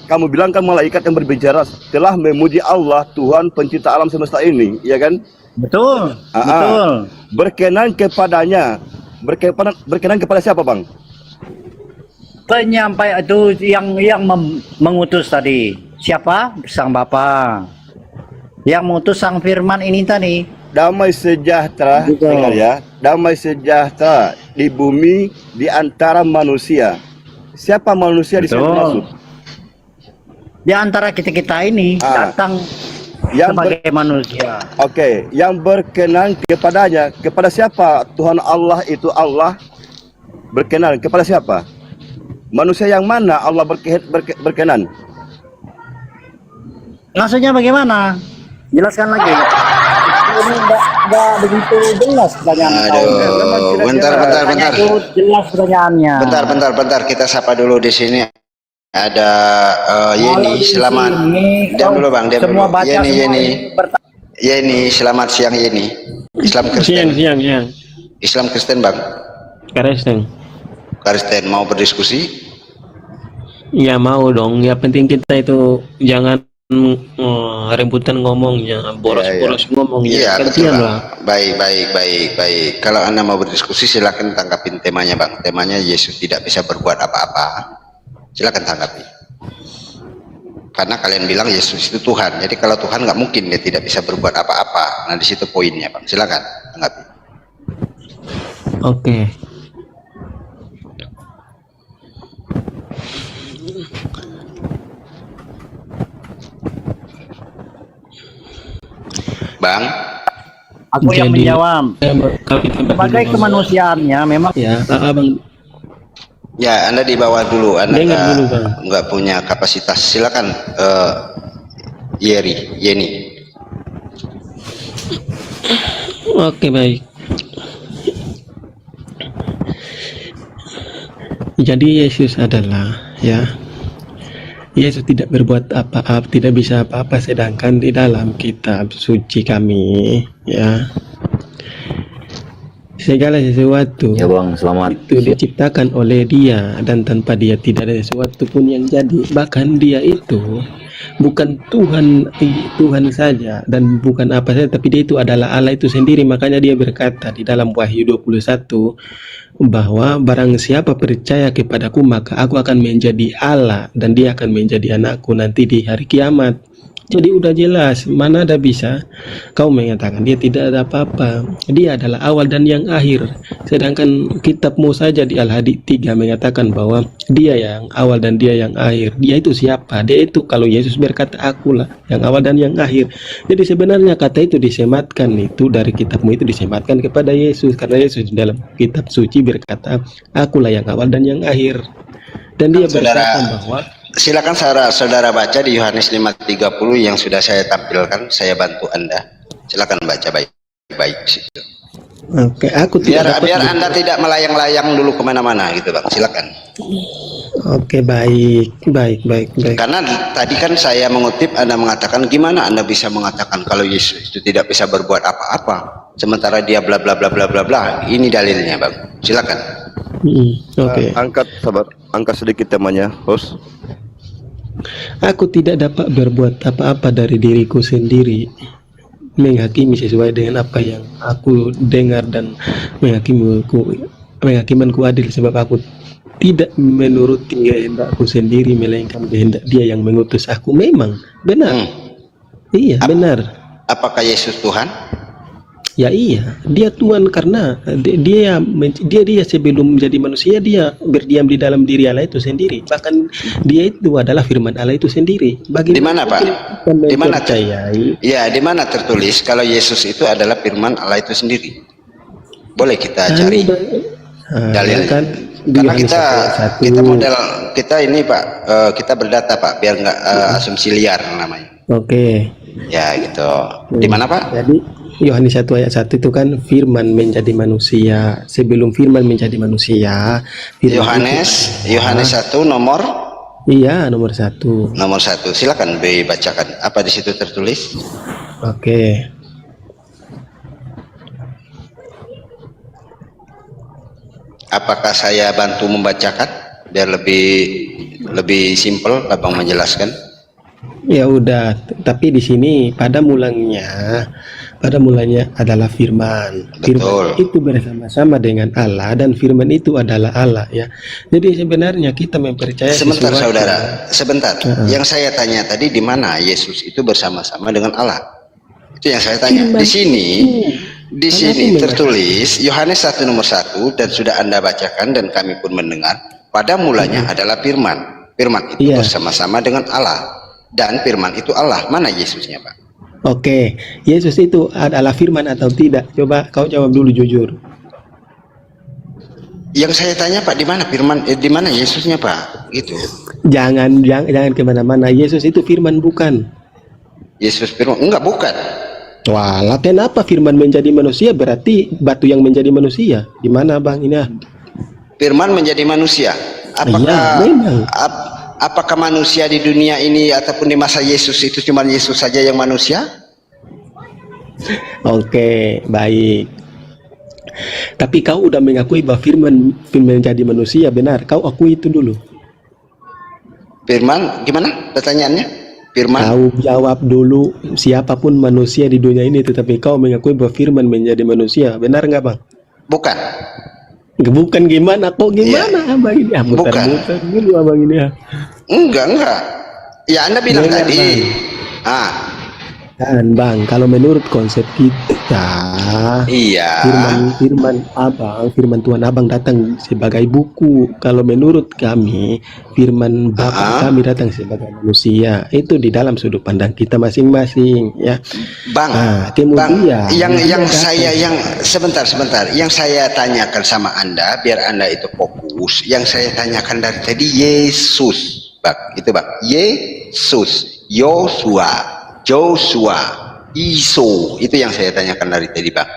kamu bilang kan malaikat yang berbicara telah memuji Allah Tuhan pencipta alam semesta ini, ya kan? Betul, betul. Berkenan kepadanya, berkenan kepada siapa, Bang? Penyampai itu yang mengutus tadi. Siapa? Sang Bapa. Yang mengutus Sang Firman ini tadi. Damai sejahtera, dengar ya. Damai sejahtera di bumi di antara manusia. Siapa manusia di sini maksud? Di antara kita ini datang yang sebagai manusia. Oke, yang berkenan kepadanya, kepada siapa? Tuhan Allah itu Allah berkenan kepada siapa? Manusia yang mana Allah berkenan? Maksudnya bagaimana? Jelaskan lagi. Ini enggak begitu jelas pertanyaan. Bentar. Jelas pertanyaannya. Bentar. Kita sapa dulu di sini. Ada Yeni, selamat. Diam dulu Bang, diam dulu. Yeni, selamat siang Yeni. Islam Kristen. Siang. Islam Kristen Bang. Kristen mau berdiskusi? Ya mau dong. Ya penting kita itu jangan rebutan ngomongnya, boros ngomongnya. Iya betul Bang. Baik. Kalau Anda mau berdiskusi silakan tangkapin temanya Bang. Temanya Yesus tidak bisa berbuat apa-apa. Silakan tanggapi. Karena kalian bilang Yesus itu Tuhan. Jadi kalau Tuhan nggak mungkin dia tidak bisa berbuat apa-apa. Nah di situ poinnya Bang. Silakan tanggapi. Oke. Bang, aku yang menjawab. Sebagai kemanusiaannya memang ya, Bang. Ya, Anda di bawah dulu. Anda nggak punya kapasitas. Silakan, Yeni. Oke, baik. Jadi Yesus adalah Yesus tidak berbuat apa-apa, tidak bisa apa-apa, sedangkan di dalam kitab suci kami segala sesuatu Bang, selamat itu diciptakan oleh Dia, dan tanpa Dia tidak ada sesuatu pun yang jadi. Bahkan Dia itu bukan Tuhan saja dan bukan apa saja, tapi Dia itu adalah Allah itu sendiri. Makanya Dia berkata di dalam Wahyu 21 bahwa barang siapa percaya kepadaku maka aku akan menjadi Allah dan dia akan menjadi anakku nanti di hari kiamat. Jadi udah jelas, mana ada bisa kau mengatakan dia tidak ada apa-apa. Dia adalah awal dan yang akhir. Sedangkan kitabmu saja di Al-Hadid 3 mengatakan bahwa dia yang awal dan dia yang akhir. Dia itu siapa? Dia itu, kalau Yesus berkata akulah yang awal dan yang akhir. Jadi sebenarnya kata itu disematkan, itu dari kitabmu itu disematkan kepada Yesus, karena Yesus dalam kitab suci berkata akulah yang awal dan yang akhir. Dan dia berkata bahwa silakan saudara baca di Yohanes 5:30 yang sudah saya tampilkan, saya bantu Anda. Silakan baca baik-baik situ. Oke, aku tidak biar Anda tidak melayang-layang dulu kemana-mana gitu Bang. Silakan. Oke, baik. Karena tadi kan saya mengutip Anda mengatakan, gimana Anda bisa mengatakan kalau Yesus itu tidak bisa berbuat apa-apa sementara dia bla bla bla bla bla bla. Ini dalilnya Bang. Silakan. Oke. Angkat sedikit temanya, host. Aku tidak dapat berbuat apa-apa dari diriku sendiri, menghakimi sesuai dengan apa yang aku dengar dan menghakimanku adil, sebab aku tidak menuruti kehendakku sendiri melainkan kehendak Dia yang mengutus aku. Memang benar. Iya, benar. Apakah Yesus Tuhan? Ya iya, Dia Tuhan karena dia sebelum menjadi manusia Dia berdiam di dalam diri Allah itu sendiri. Bahkan Dia itu adalah firman Allah itu sendiri. Di mana Pak? Di mana ya, di mana tertulis kalau Yesus itu adalah firman Allah itu sendiri? Boleh kita cari dalil kan? Karena kita model kita ini Pak, kita berdata Pak, biar nggak asumsi liar namanya. Oke. Ya gitu. Di mana Pak? Jadi Yohanes 1 ayat 1 itu kan firman menjadi manusia. Sebelum firman menjadi manusia, Yohanes 1 nomor? Iya, nomor 1. Nomor 1. Silakan bacakan. Apa di situ tertulis? Oke. Apakah saya bantu membacakan? biar lebih simpel abang menjelaskan. Ya udah, tapi di sini pada mulanya adalah firman. Firman Betul. itu bersama-sama dengan Allah dan firman itu adalah Allah ya. Jadi sebenarnya kita mempercayai Sebentar sesuatu. saudara, sebentar. Yang saya tanya tadi, di mana Yesus itu bersama-sama dengan Allah? Itu yang saya tanya. Firman Di sini, di Kan sini aku tertulis Yohanes 1 nomor 1 dan sudah Anda bacakan dan kami pun mendengar. Pada mulanya adalah firman. Firman itu Iya. bersama-sama dengan Allah. Dan firman itu Allah. Mana Yesusnya, Pak? Oke, Yesus itu adalah firman atau tidak? Coba kau jawab dulu jujur. Yang saya tanya, Pak, di mana firman? Di mana Yesusnya, Pak? Gitu. Jangan kemana-mana. Yesus itu firman bukan? Yesus firman? Enggak, bukan. Walah, kenapa firman menjadi manusia? Berarti batu yang menjadi manusia. Di mana bang ini? Firman menjadi manusia. Apakah Iya, memang. apakah manusia di dunia ini ataupun di masa Yesus itu cuma Yesus saja yang manusia? Oke, baik. Tapi kau udah mengakui bahwa firman menjadi manusia, benar? Kau akui itu dulu. Firman gimana pertanyaannya? Firman Kau jawab dulu, siapapun manusia di dunia ini, tetapi kau mengakui bahwa firman menjadi manusia, benar nggak bang? bukan. Bukan gimana? Kok gimana abang ini? Muter-muter dulu abang ini. Enggak. Ya Anda bilang Dengar, tadi. Bang. Kan bang, kalau menurut konsep kita, Iya. firman Tuhan abang datang sebagai buku. Kalau menurut kami, firman Bapa kami datang sebagai manusia. Itu di dalam sudut pandang kita masing-masing, ya. Bang, Kemudian yang sebentar. Yang saya tanyakan sama Anda biar Anda itu fokus. Yang saya tanyakan dari tadi Yesus, Bang. Itu Bang. Yesus, Joshua, Iso, itu yang saya tanyakan dari tadi, Bang.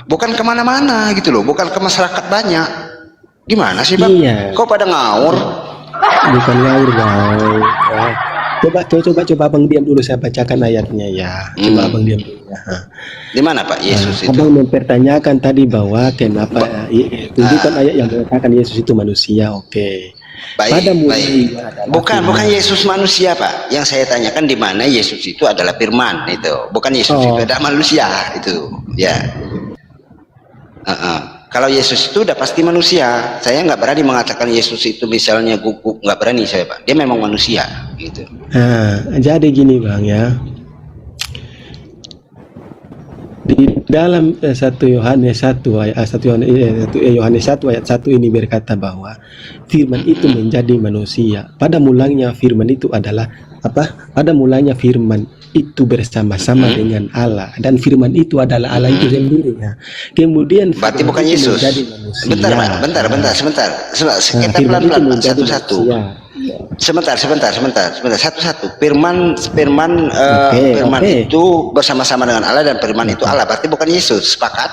Bukan kemana-mana gitu loh, bukan ke masyarakat banyak. Gimana sih, Bang? Iya. Kok pada ngawur? Bukan ngawur bang. Ya. Coba abang diam dulu, saya bacakan ayatnya ya. Coba abang diam dulu ya. Di mana Pak Yesus itu? Abang mempertanyakan tadi bahwa kenapa tunjukkan ayat yang mengatakan Yesus itu manusia. Oke. Baik. adalah Bukan firman. Yesus manusia, Pak. Yang saya tanyakan di mana Yesus itu adalah firman itu. Bukan Yesus itu adalah manusia itu. Ya. Kalau Yesus itu udah pasti manusia. Saya nggak berani mengatakan Yesus itu misalnya guguk, nggak berani saya, Pak. Dia memang manusia gitu. Jadi gini bang ya. Di dalam 1 Yohanes 1 ayat 1 ini berkata bahwa firman itu menjadi manusia. Pada mulanya firman itu adalah apa? Pada mulanya firman itu bersama-sama dengan Allah dan firman itu adalah Allah itu sendiri ya. Kemudian Berarti bukan Yesus. Bentar, Pak. Bentar. Kita pelan-pelan, Pak. Satu-satu. Sebentar. Satu-satu. Firman itu bersama-sama dengan Allah dan firman itu Allah. Berarti bukan Yesus. Sepakat?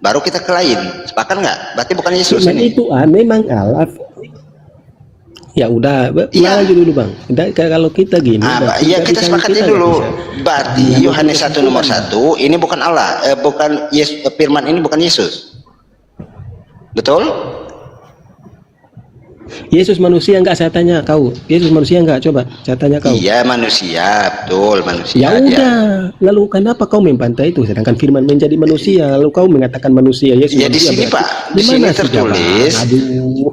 Baru kita ke lain. Sepakat nggak? Berarti bukan Yesus Firman ini. itu memang Allah. Ya udah, Iya. lagi dulu bang. Kalau kita gini, Iya kita sepakatin dulu. Berarti Yohanes 1 nomor 1 ini bukan Allah, bukan Yesus. Firman ini bukan Yesus. Betul? Yesus manusia enggak, saya tanya kau. Yesus manusia enggak? Coba saya tanya kau. Iya manusia, betul manusia. Ya udah, lalu kenapa kau membantah itu? Sedangkan firman menjadi manusia, lalu kau mengatakan manusia. Yesus Ya di manusia sini berarti. Pak, di Gimana sini sih, tertulis. Bang? Aduh.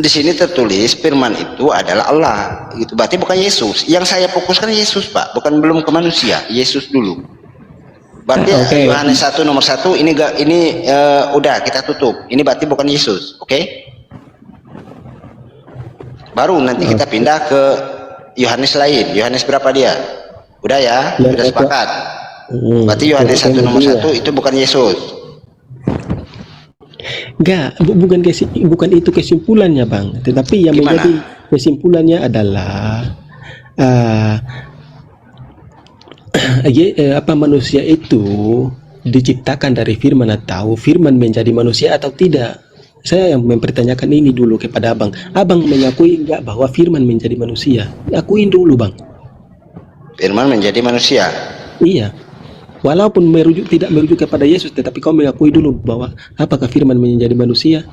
Di sini tertulis firman itu adalah Allah. Itu berarti bukan Yesus. Yang saya fokuskan Yesus, Pak, bukan belum ke manusia. Yesus dulu. Berarti Oke. Yohanes 1 nomor 1 ini udah kita tutup. Ini berarti bukan Yesus, oke? Baru nanti kita pindah ke Yohanes lain. Yohanes berapa dia? Udah ya, Ya, udah ya, sepakat. Berarti Yohanes 1 nomor 1 itu bukan Yesus. Enggak, bukan itu kesimpulannya bang. Tetapi yang Gimana? menjadi kesimpulannya adalah manusia itu diciptakan dari firman atau firman menjadi manusia atau tidak. Saya yang mempertanyakan ini dulu kepada abang. Abang mengakui enggak bahwa firman menjadi manusia? Akuin dulu bang. Firman menjadi manusia. Iya. Walaupun tidak merujuk kepada Yesus, tetapi kau mengakui dulu bahwa apakah firman menjadi manusia?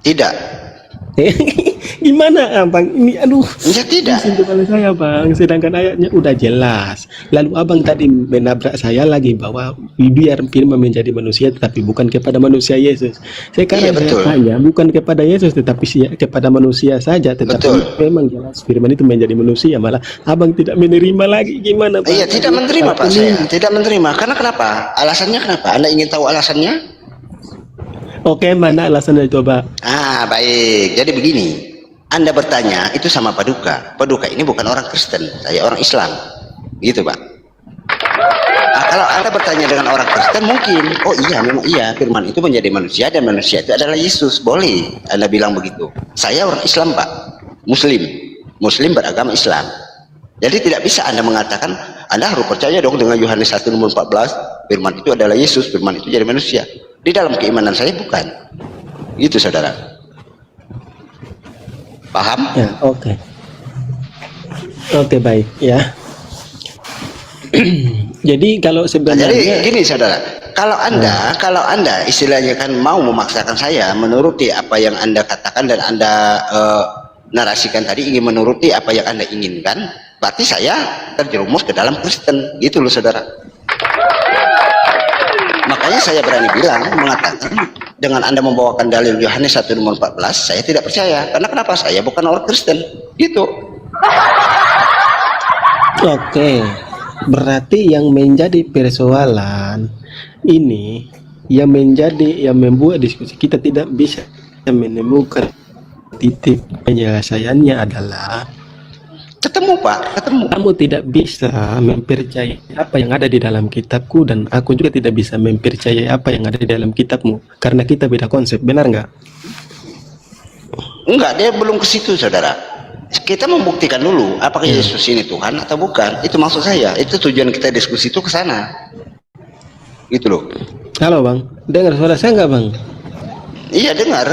Tidak. Gimana abang ini? Aduh, Ya tidak. pusing kepala saya bang. Sedangkan ayatnya udah jelas. Lalu abang tadi menabrak saya lagi bahwa biar firman menjadi manusia tetapi bukan kepada manusia Yesus. Sekarang Iya, betul. saya tanya bukan kepada Yesus tetapi kepada manusia saja. Tetapi Betul. memang jelas firman itu menjadi manusia, malah abang tidak menerima lagi. Gimana bang? Iya, tidak menerima Pak, Aku saya nih. tidak menerima. Karena kenapa? Alasannya kenapa? Anda ingin tahu alasannya? Oke, mana alasannya coba? Ah, baik. Jadi begini, Anda bertanya itu sama Paduka. Paduka ini bukan orang Kristen, saya orang Islam. Gitu, Pak. Nah, kalau Anda bertanya dengan orang Kristen mungkin, oh iya, memang iya, firman itu menjadi manusia dan manusia itu adalah Yesus. Boleh Anda bilang begitu. Saya orang Islam, Pak. Muslim. Muslim beragama Islam. Jadi tidak bisa Anda mengatakan, Anda harus percaya dong dengan Yohanes 1 nomor 14, firman itu adalah Yesus, firman itu jadi manusia. Di dalam keimanan saya bukan. Itu saudara. Paham? Ya, oke. Oke, baik ya. Jadi kalau Nah, sebenarnya jadi gini saudara, kalau anda istilahnya kan mau memaksakan saya menuruti apa yang Anda katakan dan Anda narasikan tadi, ingin menuruti apa yang Anda inginkan, berarti saya terjerumus ke dalam Kristen, gitu loh saudara. Makanya saya berani bilang, mengatakan dengan Anda membawakan dalil Yohanes 1 nomor 14, saya tidak percaya. Karena kenapa? Saya bukan orang Kristen, gitu. oke, berarti yang menjadi persoalan ini, yang membuat diskusi kita tidak bisa menemukan titik penyelesaiannya adalah Ketemu Pak, ketemu. kamu tidak bisa mempercayai apa yang ada di dalam kitabku dan aku juga tidak bisa mempercayai apa yang ada di dalam kitabmu karena kita beda konsep, benar nggak? Enggak, dia belum ke situ saudara. Kita membuktikan dulu apakah Yesus ini Tuhan atau bukan. Itu maksud saya, itu tujuan kita diskusi itu ke sana. Gitu loh. Halo bang, dengar suara saya nggak bang? Iya dengar.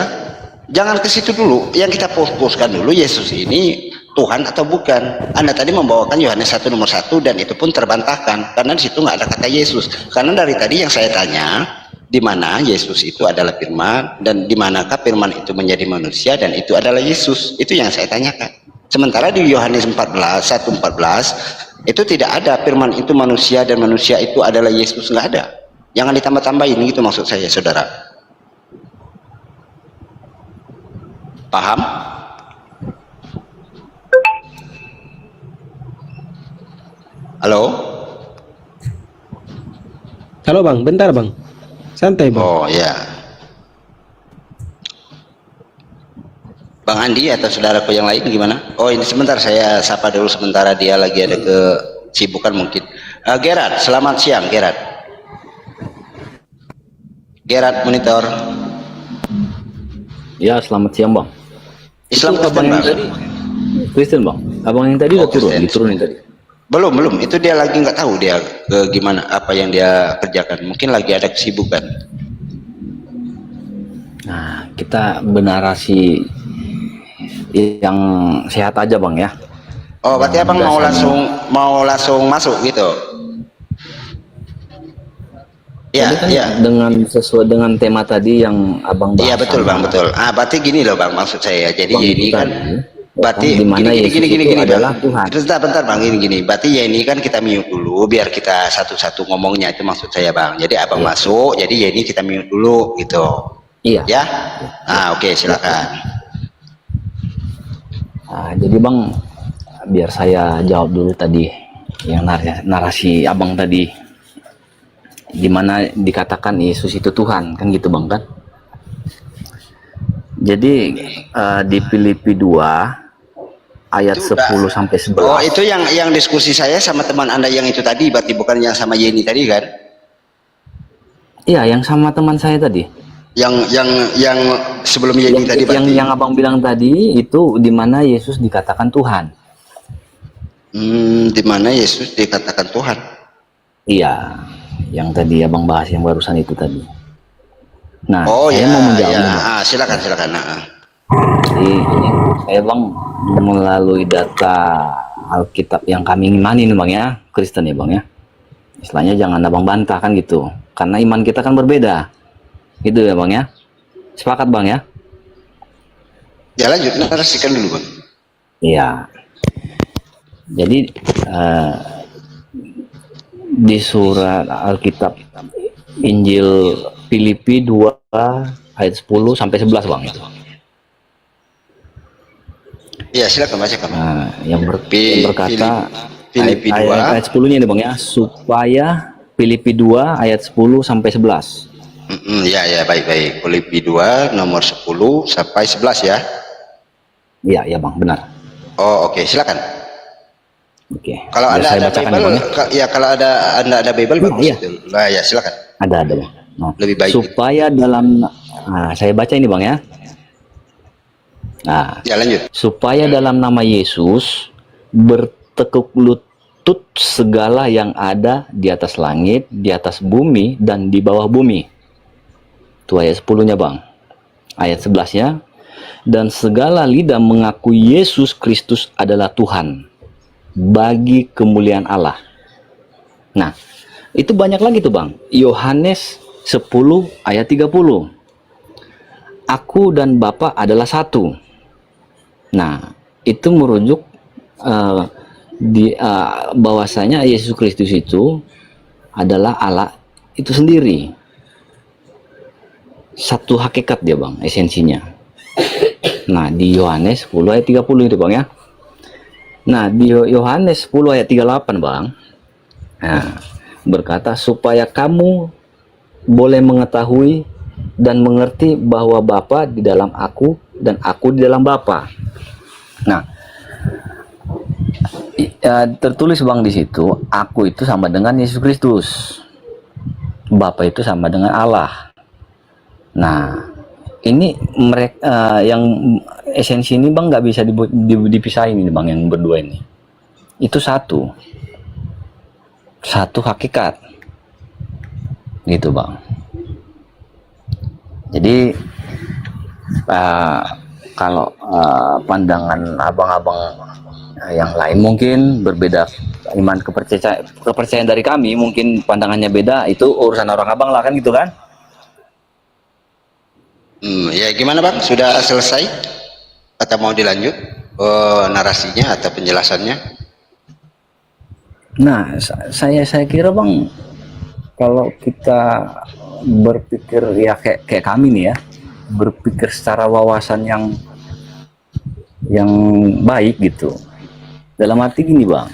Jangan ke situ dulu. Yang kita fokuskan dulu, Yesus ini Tuhan atau bukan. Anda tadi membawakan Yohanes 1 nomor 1 dan itu pun terbantahkan karena di situ nggak ada kata Yesus. Karena dari tadi yang saya tanya, di mana Yesus itu adalah firman dan di manakah firman itu menjadi manusia dan itu adalah Yesus. Itu yang saya tanyakan. Sementara di Yohanes 1:14 itu tidak ada firman itu manusia dan manusia itu adalah Yesus, nggak ada. Jangan ditambah-tambahin, itu maksud saya saudara. Paham? Halo? Halo bang, bentar bang, santai bang. Oh ya. Bang Andi atau saudaraku yang lain gimana? Oh ini sebentar saya sapa dulu sementara, dia lagi ada kesibukan mungkin. Gerard, selamat siang Gerard. Gerard monitor. Ya, selamat siang bang. Islam Itu abang Kristen yang Bang? tadi Kristen bang. Abang yang tadi Oh, udah turun, Kristen. diturunin tadi. Belum. Itu dia lagi nggak tahu dia gimana apa yang dia kerjakan. Mungkin lagi ada kesibukan. Nah, kita benarasi yang sehat aja bang ya. Oh, berarti abang mau langsung masuk gitu? Ya, Tadi kan ya. dengan sesuai dengan tema tadi yang abang bahas. Iya betul bang, betul. Berarti gini loh bang, maksud saya. Jadi Bang, ini kan, tadi, berarti di mana gini Yesus itu adalah bang. Tuhan. Bentar bang, gini. Berarti ya ini kan kita mute dulu, biar kita satu-satu ngomongnya, itu maksud saya bang. Jadi abang masuk, jadi ya ini kita mute dulu gitu. Iya. Ya? Oke, silakan. Nah, jadi bang, biar saya jawab dulu tadi yang narasi abang tadi, dimana dikatakan Yesus itu Tuhan, kan gitu bang kan? Jadi di Filipi 2 ayat Itu 10 sampai 11. Oh, itu yang diskusi saya sama teman Anda yang itu tadi, berarti bukan yang sama Yeni tadi kan? Iya, yang sama teman saya tadi. Yang sebelum Yeni tadi berarti. Yang abang bilang tadi itu di mana Yesus dikatakan Tuhan. Di mana Yesus dikatakan Tuhan? Iya, yang tadi abang bahas yang barusan itu tadi. Nah, Oh saya ya, mau menjawab. ya. Bang. Silakan. Jadi ini saya bang melalui data Alkitab yang kami imani nih bang ya, Kristen ya bang ya. Istilahnya jangan abang bantah kan gitu, karena iman kita kan berbeda, gitu ya bang ya. Sepakat bang ya? Ya lanjut, narasikan dulu Bang. Iya. Jadi di surat Alkitab Injil Filipi 2 ayat 10 sampai 11 Bang itu. Ya silakan bacakan. Nah, yang berkata Filipi 2 ayat 10-nya ini Bang ya, supaya Filipi 2 ayat 10 sampai 11. Ya ya, baik. Filipi 2 nomor 10 sampai 11 ya. Iya, ya Bang, benar. Oh, oke, silakan. Oke. Kalau Biar Anda saya ada bacakan Bible, ya, Bang, ya. kalau Anda ada Bible Iya, bagus iya. itu. Nah, ya silakan. Ada Bang. Nah, Lebih baik. supaya dalam saya baca ini Bang ya. Nah, Ya lanjut. supaya dalam nama Yesus bertekuk lutut segala yang ada di atas langit, di atas bumi, dan di bawah bumi. Itu ayat 10-nya Bang. Ayat 11-nya, dan segala lidah mengakui Yesus Kristus adalah Tuhan bagi kemuliaan Allah. Nah, itu banyak lagi tuh Bang. Yohanes 10 ayat 30. Aku dan Bapa adalah satu. Nah, itu merujuk bahwasanya Yesus Kristus itu adalah Allah itu sendiri. Satu hakikat dia Bang, esensinya. Nah, di Yohanes 10 ayat 30 itu Bang ya. Nah, di Yohanes 10 ayat 38 Bang. Nah, berkata supaya kamu boleh mengetahui dan mengerti bahwa Bapa di dalam aku dan aku di dalam Bapa. Nah, tertulis Bang di situ, aku itu sama dengan Yesus Kristus. Bapa itu sama dengan Allah. Nah, ini mereka yang esensi ini Bang nggak bisa dipisahin ini Bang, yang berdua ini. Itu satu hakikat. Gitu Bang. Jadi kalau pandangan abang-abang yang lain mungkin berbeda, iman kepercayaan dari kami mungkin pandangannya beda, itu urusan orang abang lah kan gitu kan. Ya gimana Bang, sudah selesai atau mau dilanjut narasinya atau penjelasannya? Nah, saya kira Bang, kalau kita berpikir ya kayak kami nih ya, berpikir secara wawasan yang baik gitu. Dalam arti gini Bang,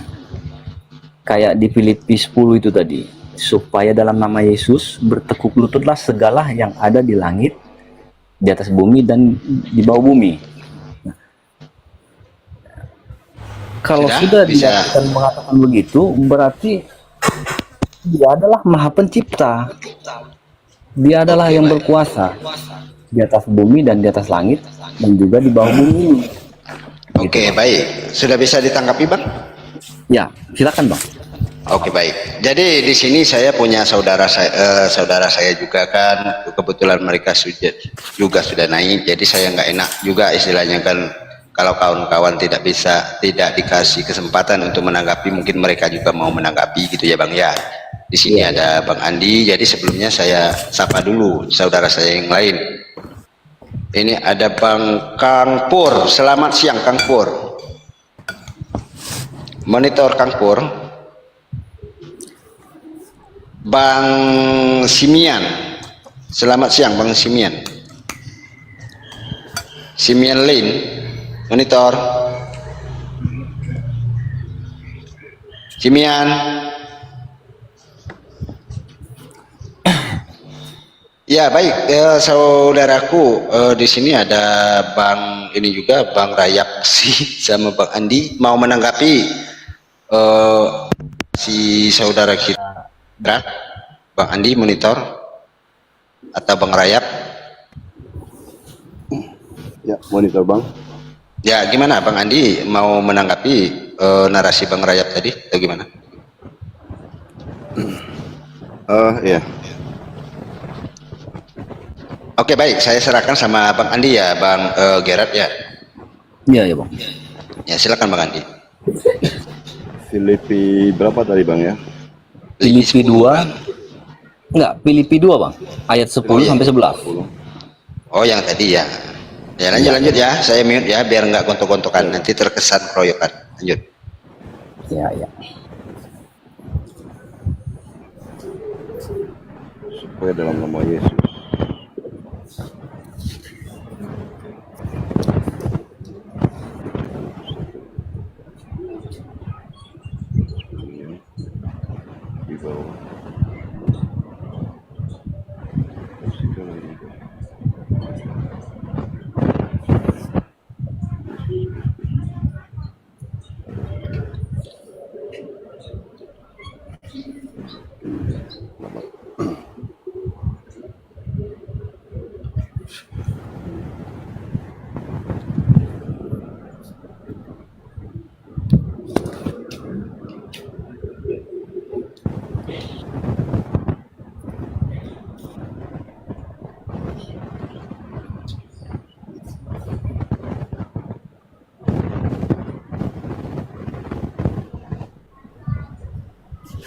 kayak di Filipi 10 itu tadi, supaya dalam nama Yesus bertekuk lututlah segala yang ada di langit, di atas bumi, dan di bawah bumi. Nah, kalau sudah dia mengatakan begitu, berarti dia adalah Maha Pencipta. Dia adalah yang berkuasa di atas bumi dan di atas langit dan juga di bawah bumi. Oke, baik. Sudah bisa ditanggapi Bang? Ya, silakan Bang. Oke, baik. Jadi di sini saya punya saudara saya juga kan, kebetulan mereka juga sudah naik. Jadi saya nggak enak juga istilahnya kan, kalau kawan-kawan tidak dikasih kesempatan untuk menanggapi, mungkin mereka juga mau menanggapi gitu ya Bang ya. Di sini ada Bang Andi, jadi sebelumnya saya sapa dulu saudara saya yang lain. Ini ada Bang Kang Pur. Selamat siang Kang Pur. Monitor Kang Pur. Bang Simian. Selamat siang Bang Simian. Simian Lin. Monitor. Simian. Ya baik, saudaraku, di sini ada Bang ini juga Bang Rayak sama Bang Andi mau menanggapi si saudara kita Bang Andi monitor atau Bang Rayak? Ya, monitor Bang. Ya gimana Bang Andi mau menanggapi narasi Bang Rayak tadi atau gimana? Ya. Oke baik, saya serahkan sama Bang Andi ya, Bang Gerard ya. Iya ya Bang. Ya silakan Bang Andi. Filipi berapa tadi Bang ya? Filipi 2. Enggak, Filipi 2 Bang. Ayat 10 sampai 11. Oh yang tadi ya. Ya lanjut ya, saya mute ya biar nggak gontok-gontokan, nanti terkesan keroyokan. Lanjut. Ya, ya. Supaya dalam nama Yesus. Di bawah.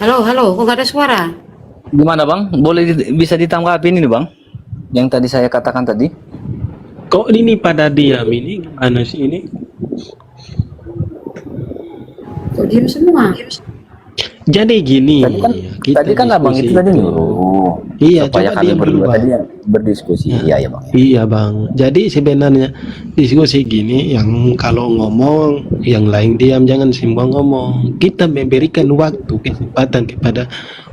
Halo, halo, kok nggak ada suara? Gimana bang? Boleh bisa ditanggapi ini bang? Yang tadi saya katakan tadi? Kok ini pada diam ini gimana sih ini? Kok diam semua? Jadi gini, Tadi kan abang itu tadi nyuruh. Iya, Supaya coba kami diam dulu, berdua Bang. tadi berdiskusi. Iya ya bang. Iya bang, jadi sebenarnya diskusi gini, yang kalau ngomong, yang lain diam, jangan semua ngomong. Kita memberikan waktu, kesempatan kepada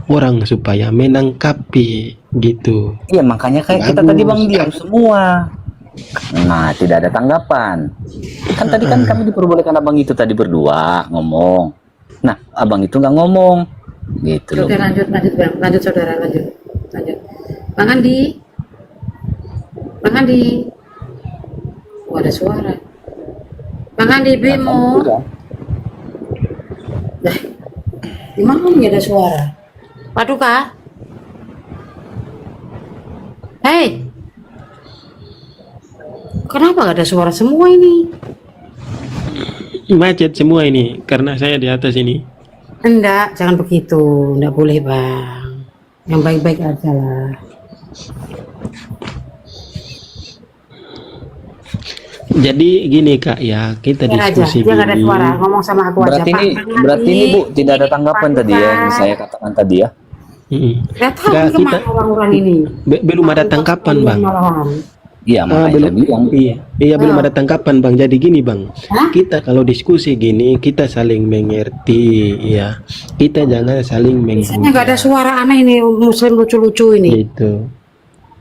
orang supaya menangkapi gitu. Iya makanya kayak kita tadi bang diam semua. Nah tidak ada tanggapan. Kan tadi kan kami diperbolehkan abang itu tadi berdua ngomong. Nah abang itu nggak ngomong. Gitu loh. Oke, lanjut, Bang. Lanjut saudara, lanjut. Bang Andi. Oh, ada suara. Bang Andi Bimo. Di mana nih ada suara? Paduka. Hei. Kenapa gak ada suara semua ini? Macet semua ini karena saya di atas ini. Enggak, jangan begitu. Enggak boleh, Bang. Yang baik-baik aja lah. Jadi gini kak ya, kita Biar aja, diskusi dia nggak ada gini. suara. Ngomong sama aku Berarti aja, ini Pak. berarti ini bu tidak ada tanggapan tadi ya yang saya katakan tadi ya. Gak tahu Nggak, kemana kita- orang-orang ini. Belum ada tangkapan bang. Malahan. Iya makanya saya belum, bilang. iya belum ada tangkapan bang. Jadi gini bang, Hah? kita kalau diskusi gini kita saling mengerti ya. Kita jangan saling Biasanya nggak ada menghujat suara aneh ini, muslim lucu-lucu ini. gitu.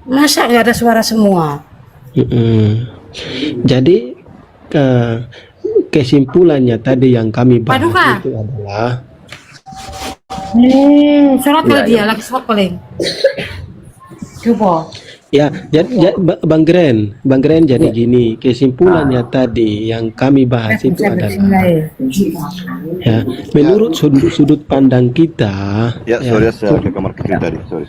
Masa nggak ada suara semua? Jadi kesimpulannya tadi yang kami bahas Paduka. itu adalah Sholat kali dia, lagi sholat paling. Coba. ya, Bang Gren jadi gini, kesimpulannya tadi yang kami bahas itu adalah ya, menurut sudut pandang kita Ya, sorry, saya ke kamar kecil tadi. Sorry.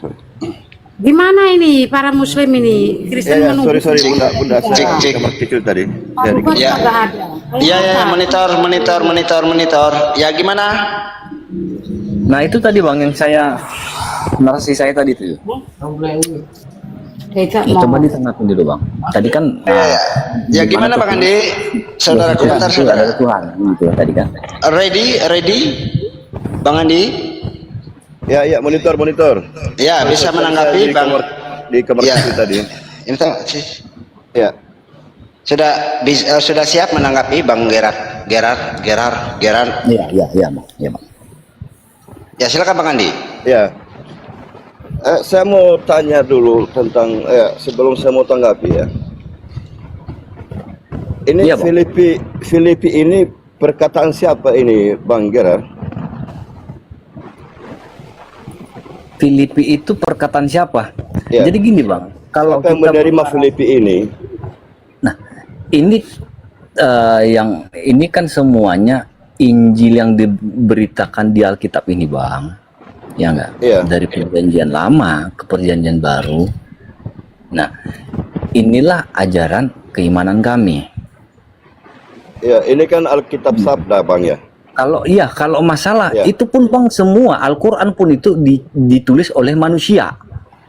Gimana ini para muslim ini? Kristen Ya, menunggu. sorry, bunda, saya ke kamar kecil tadi. Ya, Paduka Ya. juga nggak ada. Iya monitor. Ya gimana? Nah itu tadi bang yang saya narasi saya tadi tuh. Tidak Ya, coba mau. ditanggapi dulu bang. Tadi kan. Ya gimana Bang Andi? Saudara komentar saudara. Ada Tuhan gitu ya tadi kan. Ready? Bang Andi? Ya, monitor. Ya bisa Saya menanggapi di Bang. di kamar Ya. kecil tadi. Ini tahu sih. Ya. Sudah siap menanggapi Bang Gerard. Iya bang. Iya bang. Ya silakan Bang Andi. Ya. Saya mau tanya dulu tentang sebelum saya mau tanggapi ya. Ini Iya, Bang. Filipi ini perkataan siapa ini, Bang Gerard? Filipi itu perkataan siapa? Ya. Jadi gini bang, kalau Siapa yang kita menerima Filipi ini? nah ini yang ini kan semuanya Injil yang diberitakan di Alkitab ini bang, ya enggak? Iya. Dari perjanjian lama ke perjanjian baru. Nah inilah ajaran keimanan kami. Ya, ini kan Alkitab Sabda, Bang ya. Kalau masalah Ya. itu pun bang semua Al-Quran pun itu ditulis oleh manusia.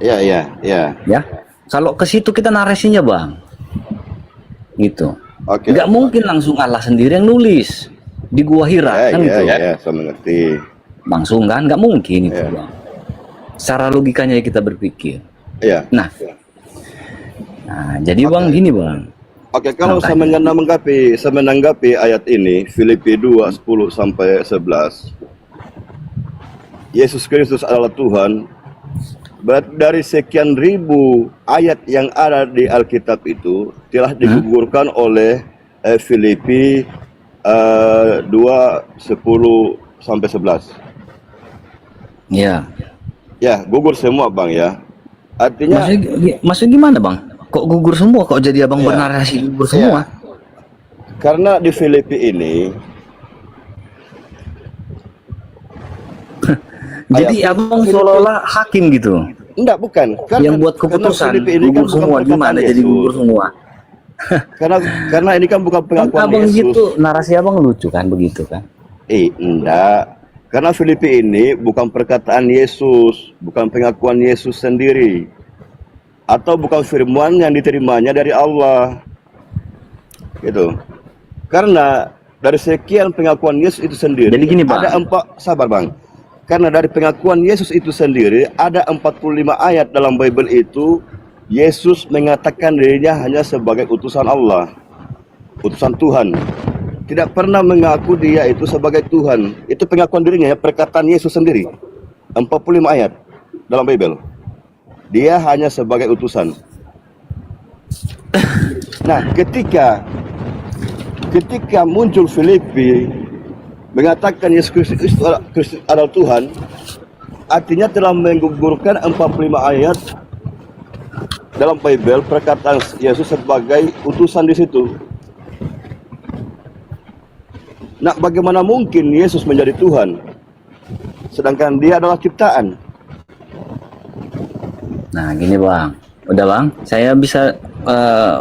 Ya. Ya kalau ke situ kita narasinya bang gitu. Oke. Nggak mungkin langsung Allah sendiri yang nulis di Gua Hira kan gitu. Saya mengerti. Langsung kan nggak mungkin itu Ya. Bang. Secara logikanya kita berpikir. Iya. Nah, jadi Bang gini Bang. Oke, kalau saya Makanya. menanggapi ayat ini, Filipi 2, 10 sampai 11. Yesus Kristus adalah Tuhan. Berarti dari sekian ribu ayat yang ada di Alkitab itu telah digugurkan oleh Filipi 2, 10 sampai 11. Ya. Ya, gugur semua Bang ya. Artinya Maksudnya gimana Bang? Kok gugur semua? Kok jadi Abang Iya. bernarasi gugur semua? karena di Filipi ini Jadi Abang seolah-olah hakim gitu. enggak, bukan. Yang buat keputusan Filipi ini gugur bukan semua perkataan gimana jadi Yesus. gugur semua? Karena ini kan bukan Kan pengakuan Abang Yesus. gitu, narasi Abang lucu kan begitu kan? Enggak. Karena Filipi ini bukan perkataan Yesus, bukan pengakuan Yesus sendiri. Atau bukan firman yang diterimanya dari Allah. Gitu. Karena dari sekian pengakuan Yesus itu sendiri, Jadi gini, Bang. sabar Bang. Karena dari pengakuan Yesus itu sendiri, ada 45 ayat dalam Bible itu, Yesus mengatakan dirinya hanya sebagai utusan Allah, utusan Tuhan. Tidak pernah mengaku dia itu sebagai Tuhan. Itu pengakuan dirinya ya, perkataan Yesus sendiri. 45 ayat dalam Bible. Dia hanya sebagai utusan. Nah, ketika muncul Filipi mengatakan Yesus Kristus adalah Tuhan, artinya telah menggugurkan 45 ayat dalam Bible perkataan Yesus sebagai utusan di situ. Nah, bagaimana mungkin Yesus menjadi Tuhan sedangkan dia adalah ciptaan? Nah gini Bang, udah Bang, saya bisa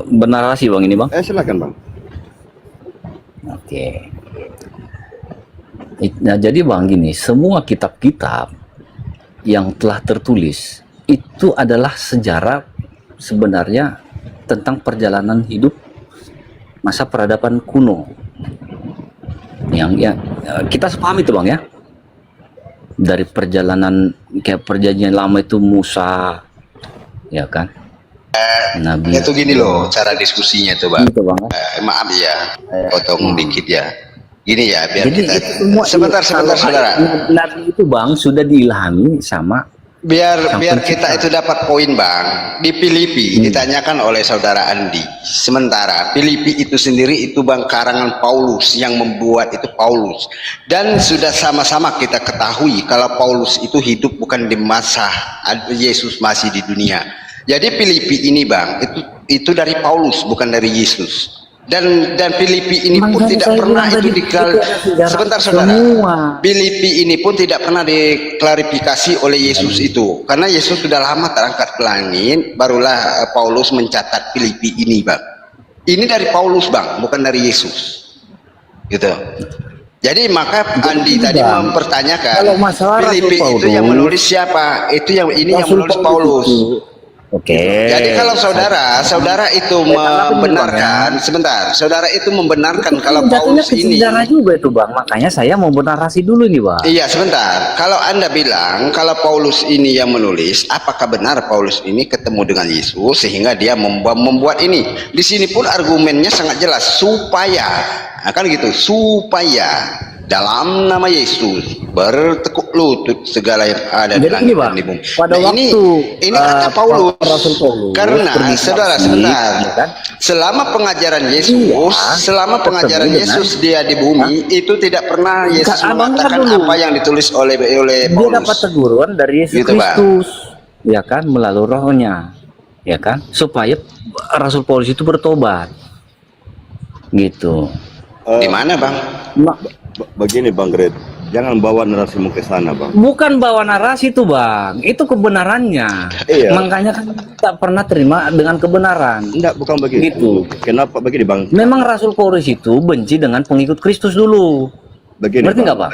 bernarasi Bang ini Bang. Silakan Bang. Oke. Nah jadi Bang gini, semua kitab-kitab yang telah tertulis itu adalah sejarah sebenarnya tentang perjalanan hidup masa peradaban kuno. Yang kita sepaham itu Bang ya. Dari perjalanan kayak perjanjian lama itu Musa, ya kan? Nabi. Itu gini loh cara diskusinya tuh Bang. Gitu, Bang. Maaf ya, potong dikit ya. Gini ya, biar Jadi kita itu semua sebentar saudara. Nabi itu Bang sudah diilhami sama Biar Yang kita itu dapat poin Bang. Di Filipi ditanyakan oleh saudara Andi. Sementara Filipi itu sendiri itu Bang karangan Paulus, yang membuat itu Paulus. Dan sudah sama-sama kita ketahui kalau Paulus itu hidup bukan di masa Yesus masih di dunia. Jadi Filipi ini Bang itu dari Paulus bukan dari Yesus. Dan Filipi ini pun Makanya tidak saya pernah bilang itu tadi, sebentar saudara. semua. Filipi ini pun tidak pernah diklarifikasi oleh Yesus itu, karena Yesus sudah lama terangkat ke langit, barulah Paulus mencatat Filipi ini Bang. Ini dari Paulus Bang, bukan dari Yesus, gitu. Jadi maka Andi tadi mempertanyakan Kalau masalah Filipi Rasul itu yang Paulus, menulis siapa? Itu yang yang Rasul menulis Paulus Paulus. itu. Oke. Jadi kalau saudara itu membenarkan, sebentar, saudara itu membenarkan kalau jatuhnya Paulus ke ini, sejarah juga itu Bang, makanya saya mau bernarasi dulu nih Bang. iya sebentar, kalau Anda bilang kalau Paulus ini yang menulis, apakah benar Paulus ini ketemu dengan Yesus sehingga dia membuat ini? Di sini pun argumennya sangat jelas, supaya, akan gitu, supaya dalam nama Yesus bertekuk lutut segala yang ada di Jadi langit ini dan Bang, di bumi. pada Nah, waktu ini kata Paulus, Rasul Paulus karena pergi ke saudara Mesir, sebentar, ya kan? selama pengajaran Yesus, Iya, selama pengajaran ketemu dengan- Yesus dia di bumi itu tidak pernah Yesus Abang mengatakan dulu. apa yang ditulis oleh Dia dapat Paulus. teguran dari Yesus Gitu, Bang. Kristus, ya kan, melalui rohnya, ya kan, supaya Rasul Paulus itu bertobat, gitu. Di mana Bang? Begini Bang Gret, jangan bawa narasimu ke sana Bang. Bukan bawa narasi itu Bang, itu kebenarannya. Iya. Makanya kan tak pernah terima dengan kebenaran. Enggak, bukan begitu. Gitu. Kenapa begini Bang? Memang Rasul Paulus itu benci dengan pengikut Kristus dulu. Begini Ngerti nggak Pak?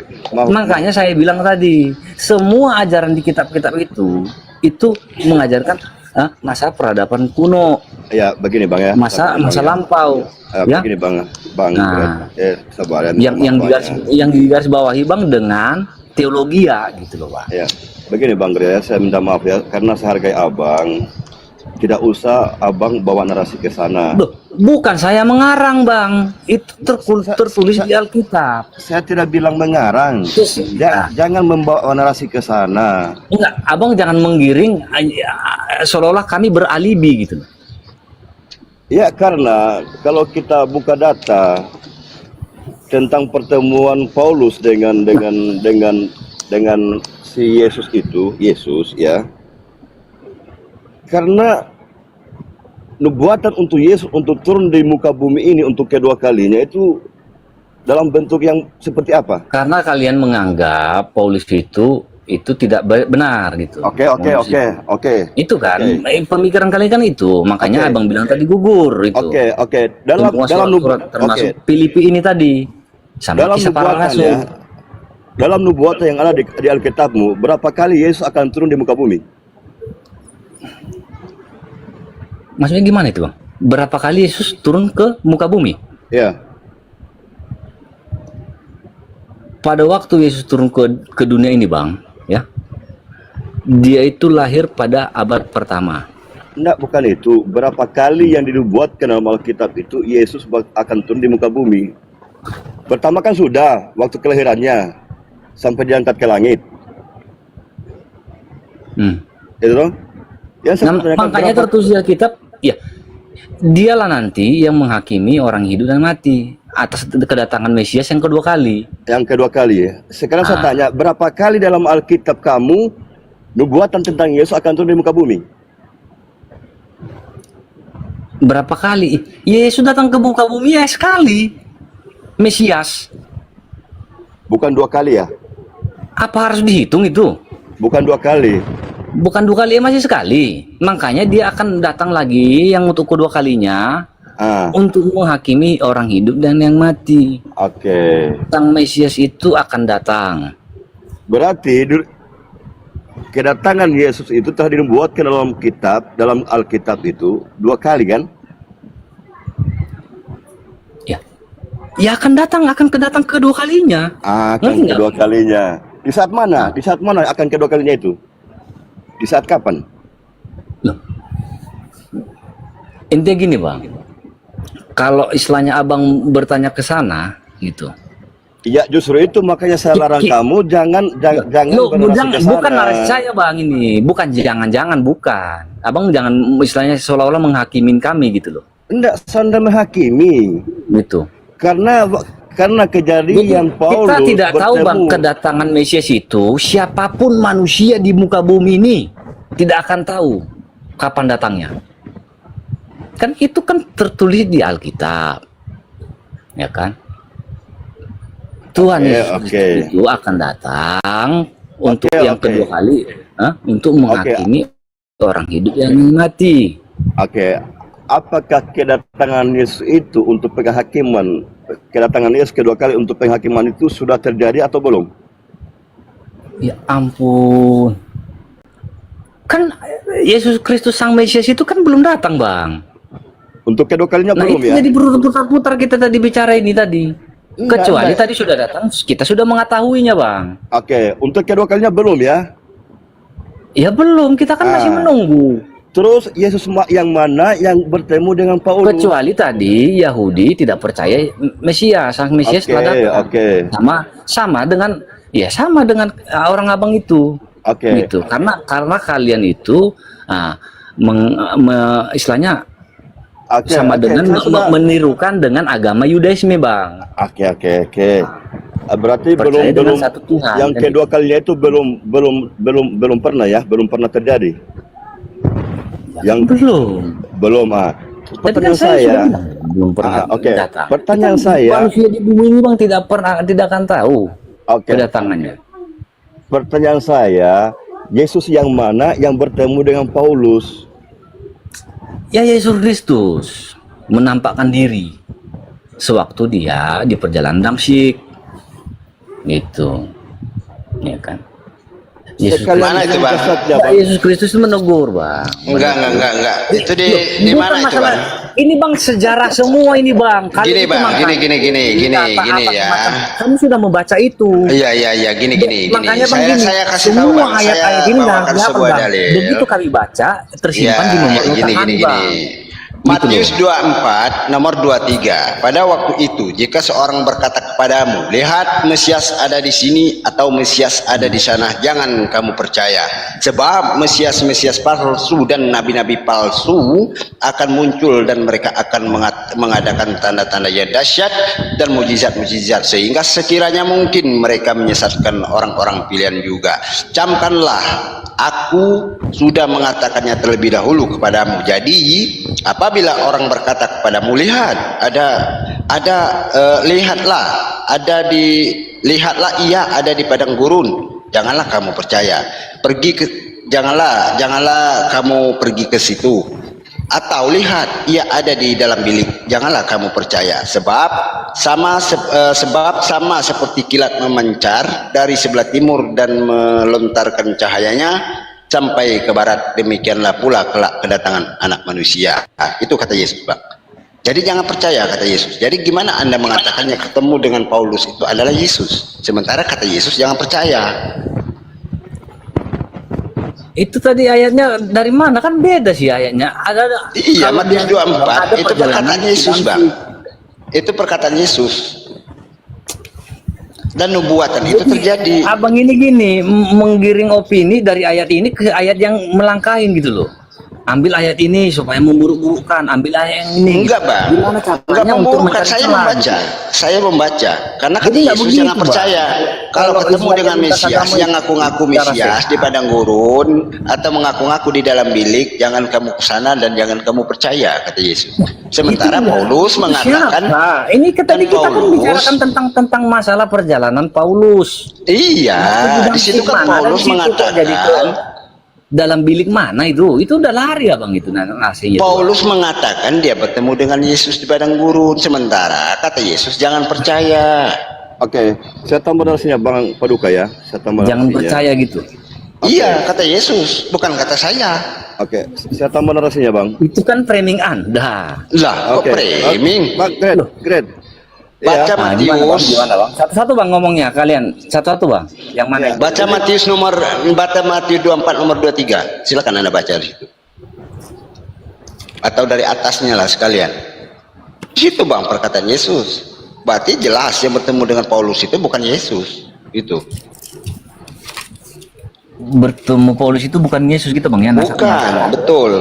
Makanya saya bilang tadi, semua ajaran di kitab-kitab itu mengajarkan masa peradaban kuno, Ya, begini Bang ya. masa Sabar, Bang, ya. lampau, ya. Begini Bang. Nah, Sabar ya. yang digaris bawahi Bang dengan teologi ya gitu loh Bang. Ya, begini Bang ya, saya minta maaf ya, karena saya hargai Abang. Tidak usah Abang bawa narasi ke sana. Loh, bukan saya mengarang Bang, itu tertulis di Alkitab. Saya tidak bilang mengarang. Jangan membawa narasi ke sana. Enggak, Abang jangan menggiring seolah-olah kami beralibi gitu. Ya, karena kalau kita buka data tentang pertemuan Paulus dengan si Yesus ya. Karena nubuatan untuk Yesus untuk turun di muka bumi ini untuk kedua kalinya itu dalam bentuk yang seperti apa? Karena kalian menganggap Paulus itu tidak benar gitu. Oke. Itu kan pemikiran kalian kan itu, makanya Abang bilang tadi gugur itu. Oke. Dalam surat termasuk Filipi ini tadi sama dalam kisah para rasul. Dalam nubuatan yang ada di Alkitabmu, berapa kali Yesus akan turun di muka bumi? Maksudnya gimana itu Bang? Berapa kali Yesus turun ke muka bumi? Ya. Pada waktu Yesus turun ke dunia ini Bang, ya, dia itu lahir pada abad pertama. Enggak, bukan itu. Berapa kali yang dibuatkan dalam Alkitab itu Yesus akan turun di muka bumi? Pertama kan sudah waktu kelahirannya sampai diangkat ke langit. Itu dong. Makanya tertulis di Alkitab, ya, dialah nanti yang menghakimi orang hidup dan mati atas kedatangan Mesias yang kedua kali. Yang kedua kali ya. Sekarang saya tanya, berapa kali dalam Alkitab kamu nubuatan tentang Yesus akan turun di muka bumi? Berapa kali? Yesus datang ke muka bumi ya sekali. Mesias. Bukan 2 kali ya? Apa harus dihitung itu? Bukan 2 kali. Bukan 2 kali, masih sekali. Makanya dia akan datang lagi yang untuk kedua kalinya untuk menghakimi orang hidup dan yang mati. Oke. Sang Mesias itu akan datang. Berarti kedatangan Yesus itu telah dinubuatkan dalam Alkitab itu 2 kali kan? Ya akan kedatang kedua kalinya. Akan kedua kalinya. Di saat mana? Di saat mana akan kedua kalinya itu? Di saat kapan? Loh. Intinya gini Bang, kalau istilahnya Abang bertanya ke sana gitu. Iya, justru itu makanya saya larang kamu jangan bukan narasi saya Bang ini, bukan. Abang jangan istilahnya seolah-olah menghakimin kami gitu loh. Enggak, Anda menghakimi. Gitu. Karena kejadian Paulus kita tidak tahu Bang, kedatangan Mesias itu siapapun manusia di muka bumi ini tidak akan tahu kapan datangnya. Kan itu kan tertulis di Alkitab, ya kan? Tuhan Yesus itu akan datang untuk yang kedua kali, untuk menghakimi orang hidup yang mati. Apakah kedatangan Yesus itu untuk penghakiman, kedatangan Yesus kedua kali untuk penghakiman itu sudah terjadi atau belum? Ya ampun, kan Yesus Kristus Sang Mesias itu kan belum datang Bang. Untuk kedua kalinya belum ya? Jadi berputar-putar kita tadi bicara ini tadi. Kecuali tadi sudah datang, kita sudah mengetahuinya Bang. Untuk kedua kalinya belum ya? Ya belum, kita kan masih menunggu. Terus Yesus yang mana yang bertemu dengan Paulus? Kecuali tadi Yahudi tidak percaya Mesias, Sang Mesias telah datang. Sama dengan orang Abang itu. Gitu. Karena kalian itu istilahnya sama dengan menirukan dengan agama Yudaisme Bang. Berarti belum Tuhan, yang kedua kalinya itu belum pernah ya, belum pernah terjadi. Belum. Pertanyaan saya belum pernah datang. Pertanyaan saya, manusia di bumi ini Bang tidak akan tahu kedatangannya. Pertanyaan saya, Yesus yang mana yang bertemu dengan Paulus? Ya Yesus Kristus menampakkan diri sewaktu dia di perjalanan Damsyik, gitu, ya kan? Yesus sekalian Mana itu, dengan Bang? jasadnya, Nah, Bang. Yesus Kristus itu menegur, Bang. Enggak. Itu di Bukan mana itu, masalah. Bang? Ini Bang sejarah semua ini, Bang. Kali Gini, itu Bang, makanya gini kata-kata ya. semacam, kami sudah membaca itu. Iya, gini. Makanya Bang gini, Saya kasih tahu, semua Bang. ayat-ayat Saya ini bawakan nggak sebuah Bang. dalil. Begitu kami baca, tersimpan di nomor Ya, gini. Bang. Matius 24 nomor 23. Pada waktu itu jika seorang berkata kepadamu, lihat Mesias ada di sini atau Mesias ada di sana, jangan kamu percaya. Sebab Mesias palsu dan nabi-nabi palsu akan muncul dan mereka akan mengadakan tanda-tanda yang dahsyat dan mujizat-mujizat sehingga sekiranya mungkin mereka menyesatkan orang-orang pilihan juga. Camkanlah, aku sudah mengatakannya terlebih dahulu kepadamu. Jadi apabila orang berkata kepadamu, lihat lihatlah ia ada di padang gurun, janganlah kamu percaya. Janganlah kamu pergi ke situ. Atau lihat ia ada di dalam bilik, janganlah kamu percaya. Sebab sama seperti kilat memancar dari sebelah timur dan melontarkan cahayanya sampai ke barat, demikianlah pula kelak kedatangan Anak Manusia. Itu kata Yesus, Bang. Jadi jangan percaya, kata Yesus. Jadi gimana Anda mengatakannya ketemu dengan Paulus itu adalah Yesus, sementara kata Yesus jangan percaya? Itu tadi ayatnya dari mana? Kan beda sih ayatnya. Iya, kalau Matius dia- 24 ada itu perjalanan perkataan Yesus, ganti. Bang. Itu perkataan Yesus. Dan nubuatan itu terjadi. Abang ini gini, menggiring opini dari ayat ini ke ayat yang melangkahin gitu loh. Ambil ayat ini supaya memburuk-burukkan, ambil ayat yang ini. Enggak, gitu. Bang. Gimana Enggak caranya untuk memburukkan. mencari Saya celah, membaca. gitu? Saya membaca. Karena kata Jadi nggak Yesus begitu, jangan Bang. percaya. Kalau Kalau ketemu Israel dengan minta Mesias kamu yang ngaku-ngaku secara Mesias sehat. di padang gurun atau mengaku-ngaku di dalam bilik, jangan kamu kesana dan jangan kamu percaya, kata Yesus. Sementara Itu Paulus itu mengatakan, siapa? Ini tadi kita kan Paulus- bicarakan tentang masalah perjalanan Paulus. iya, di situ kan Paulus jadi mengatakan, dalam bilik mana itu udah lari abang itu ngasihnya. Paulus mengatakan dia bertemu dengan Yesus di padang gurun, sementara kata Yesus jangan percaya. Oke, saya tambah narasinya Bang Paduka ya. Saya tambah Jangan narasinya. percaya gitu. Iya, kata Yesus, bukan kata saya. Oke, saya tambah narasinya Bang. Itu kan framing Anda. Lah, kok framing? Bang, great. Baca Nah, Matius. gimana, bang? Satu-satu bang ngomongnya kalian. Satu-satu bang. Yang mana? yang- Baca Matius 24 nomor 23. Silakan Anda baca di situ. Atau dari atasnya lah sekalian. Di situ Bang perkataan Yesus. Berarti jelas yang bertemu dengan Paulus itu bukan Yesus. Itu. Bertemu Paulus itu bukan Yesus gitu bang ya? Bukan, betul.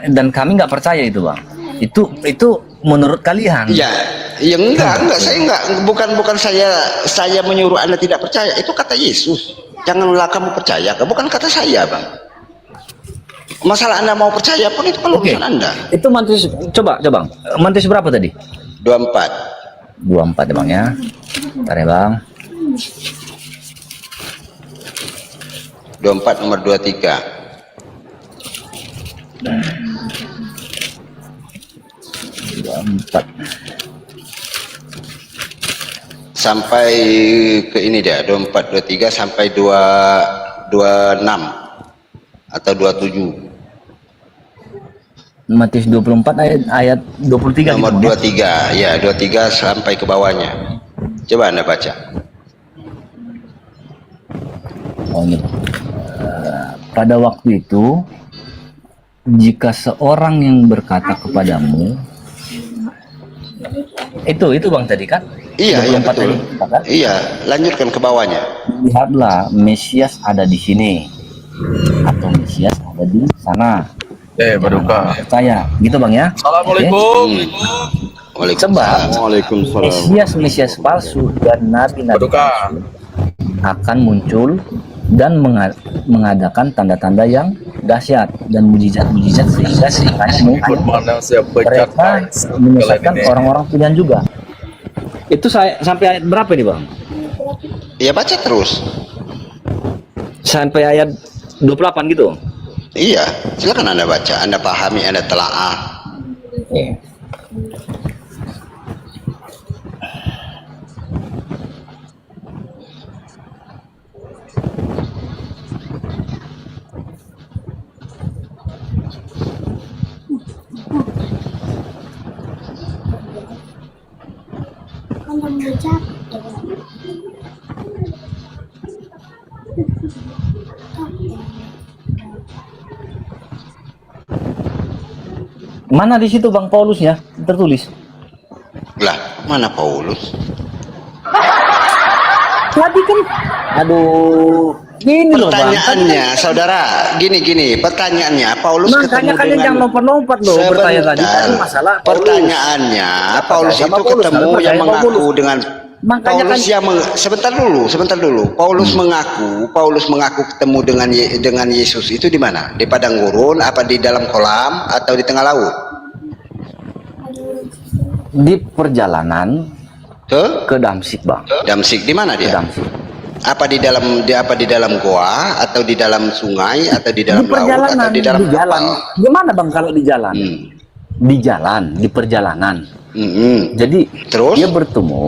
Dan kami nggak percaya itu bang. Itu menurut kalian. Ya, ya enggak, bukan saya menyuruh Anda tidak percaya. Itu kata Yesus. Janganlah kamu percaya, bukan kata saya, Bang. Masalah Anda mau percaya pun itu kan Oke. urusan Anda. Itu Matius, coba bang. Matius berapa tadi? 24. 24 ya bang ya. Bentar ya bang. 24 nomor 23. Sampai ke ini dia 24 23 sampai 26 atau 27. Matius 24 ayat 23 Nomor gitu, Bang, ya? 23 ya 23 sampai ke bawahnya. Coba Anda baca. Oh ini Bang. Pada waktu itu jika seorang yang berkata kepadamu itu bang tadi kan? Iya, iya 24 betul. tadi, kan? Iya, lanjutkan ke bawahnya. Lihatlah Mesias ada di sini atau Mesias ada di sana. Berduka. Percaya, gitu bang ya? Assalamualaikum. Waalaikumsalam. Waalaikumsalam. Mesias palsu dan nabi-nabi Berduka. palsu akan muncul dan mengadakan tanda-tanda yang dahsyat dan mujizat-mujizat sehingga sekiranya mungkin Mana siapa mereka menyesatkan orang-orang pilihan juga. Itu saya sampai ayat berapa nih bang? Ya baca terus. Sampai ayat 28 gitu. Iya, silakan Anda baca, Anda pahami, Anda telaah. Oke. Mana di situ Bang Paulusnya tertulis? Lah, mana Paulus? Tadi kan, aduh, gini loh Bang. Pertanyaannya, saudara, gini, pertanyaannya Paulus Makanya ketemu kalian dengan jangan lompat-lompat loh bertanya tadi. Sebentar. Tadi masalah Paulus. Pertanyaannya, Paulus sama itu Paulus, ketemu kalau yang percaya sama mengaku Paulus. dengan Makanya Paulus kan- yang sebentar dulu. Paulus mengaku ketemu dengan Yesus itu di mana? Di padang gurun, apa di dalam kolam atau di tengah laut? Di perjalanan Ke ke Damsik Bang. Damsik, di mana Ke dia? Damsik. Apa di dalam goa atau di dalam sungai atau di dalam Di laut perjalanan, atau di dalam di jalan. kapal? Gimana Bang kalau di jalan? Hmm. Di jalan, di perjalanan. Hmm. Jadi Terus? dia bertemu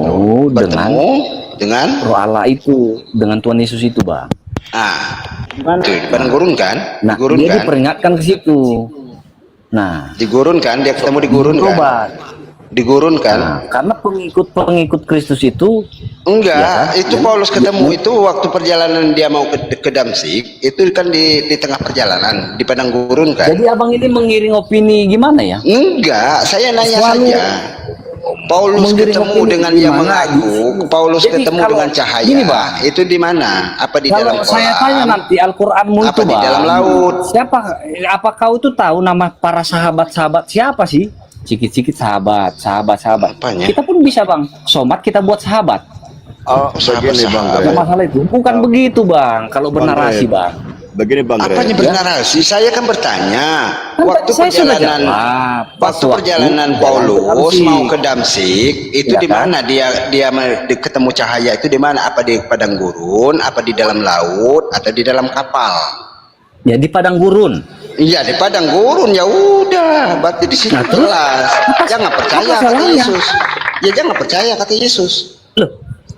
dengan dengan Roh Allah itu, dengan Tuhan Yesus itu Bang. tuh, di padang gurun kan? Nah, Di gurun dia kan? diperingatkan ke situ. Nah, Di gurun kan? Dia ketemu di gurun kan? tobat. Di gurun kan? Nah, karena pengikut Kristus itu Enggak, ya kan? itu Paulus ketemu itu waktu perjalanan dia mau ke Damsik, itu kan di tengah perjalanan di padang gurun kan? Jadi abang ini mengiring opini gimana ya? Enggak, saya nanya Selalu saja. Paulus mengiring ketemu opini dengan di yang mana? mengaku, Paulus Jadi ketemu kalau- dengan cahaya. gini, Bang. Itu di mana? Apa di Kalau dalam saya kolam? tanya nanti Al-Qur'anmu Apa itu di Bang, dalam laut? apa kau itu tahu nama para sahabat-sahabat siapa sih? Sikit-sikit sahabat. Apanya? Kita pun bisa Bang, somat kita buat sahabat. Oh, begini Bang Ada Gret. masalah itu. Bukan begitu Bang, kalau Bang bernarasi Gret. Bang. Begini Bang Apanya Gret. bernarasi? Saya kan bertanya. Kan Waktu saya sudah perjalanan jawab. waktu Waktu perjalanan jalan Paulus ke Damsik. mau ke Damsik, itu Ya di kan? mana dia ketemu cahaya itu di mana? Apa di padang gurun, apa di dalam laut, atau di dalam kapal? Ya di padang gurun. Iya, di padang gurun. Ya udah, berarti di situ Nah, terus? jelas. Jangan percaya apa kata salahnya? Yesus. Ya jangan percaya kata Yesus. Loh,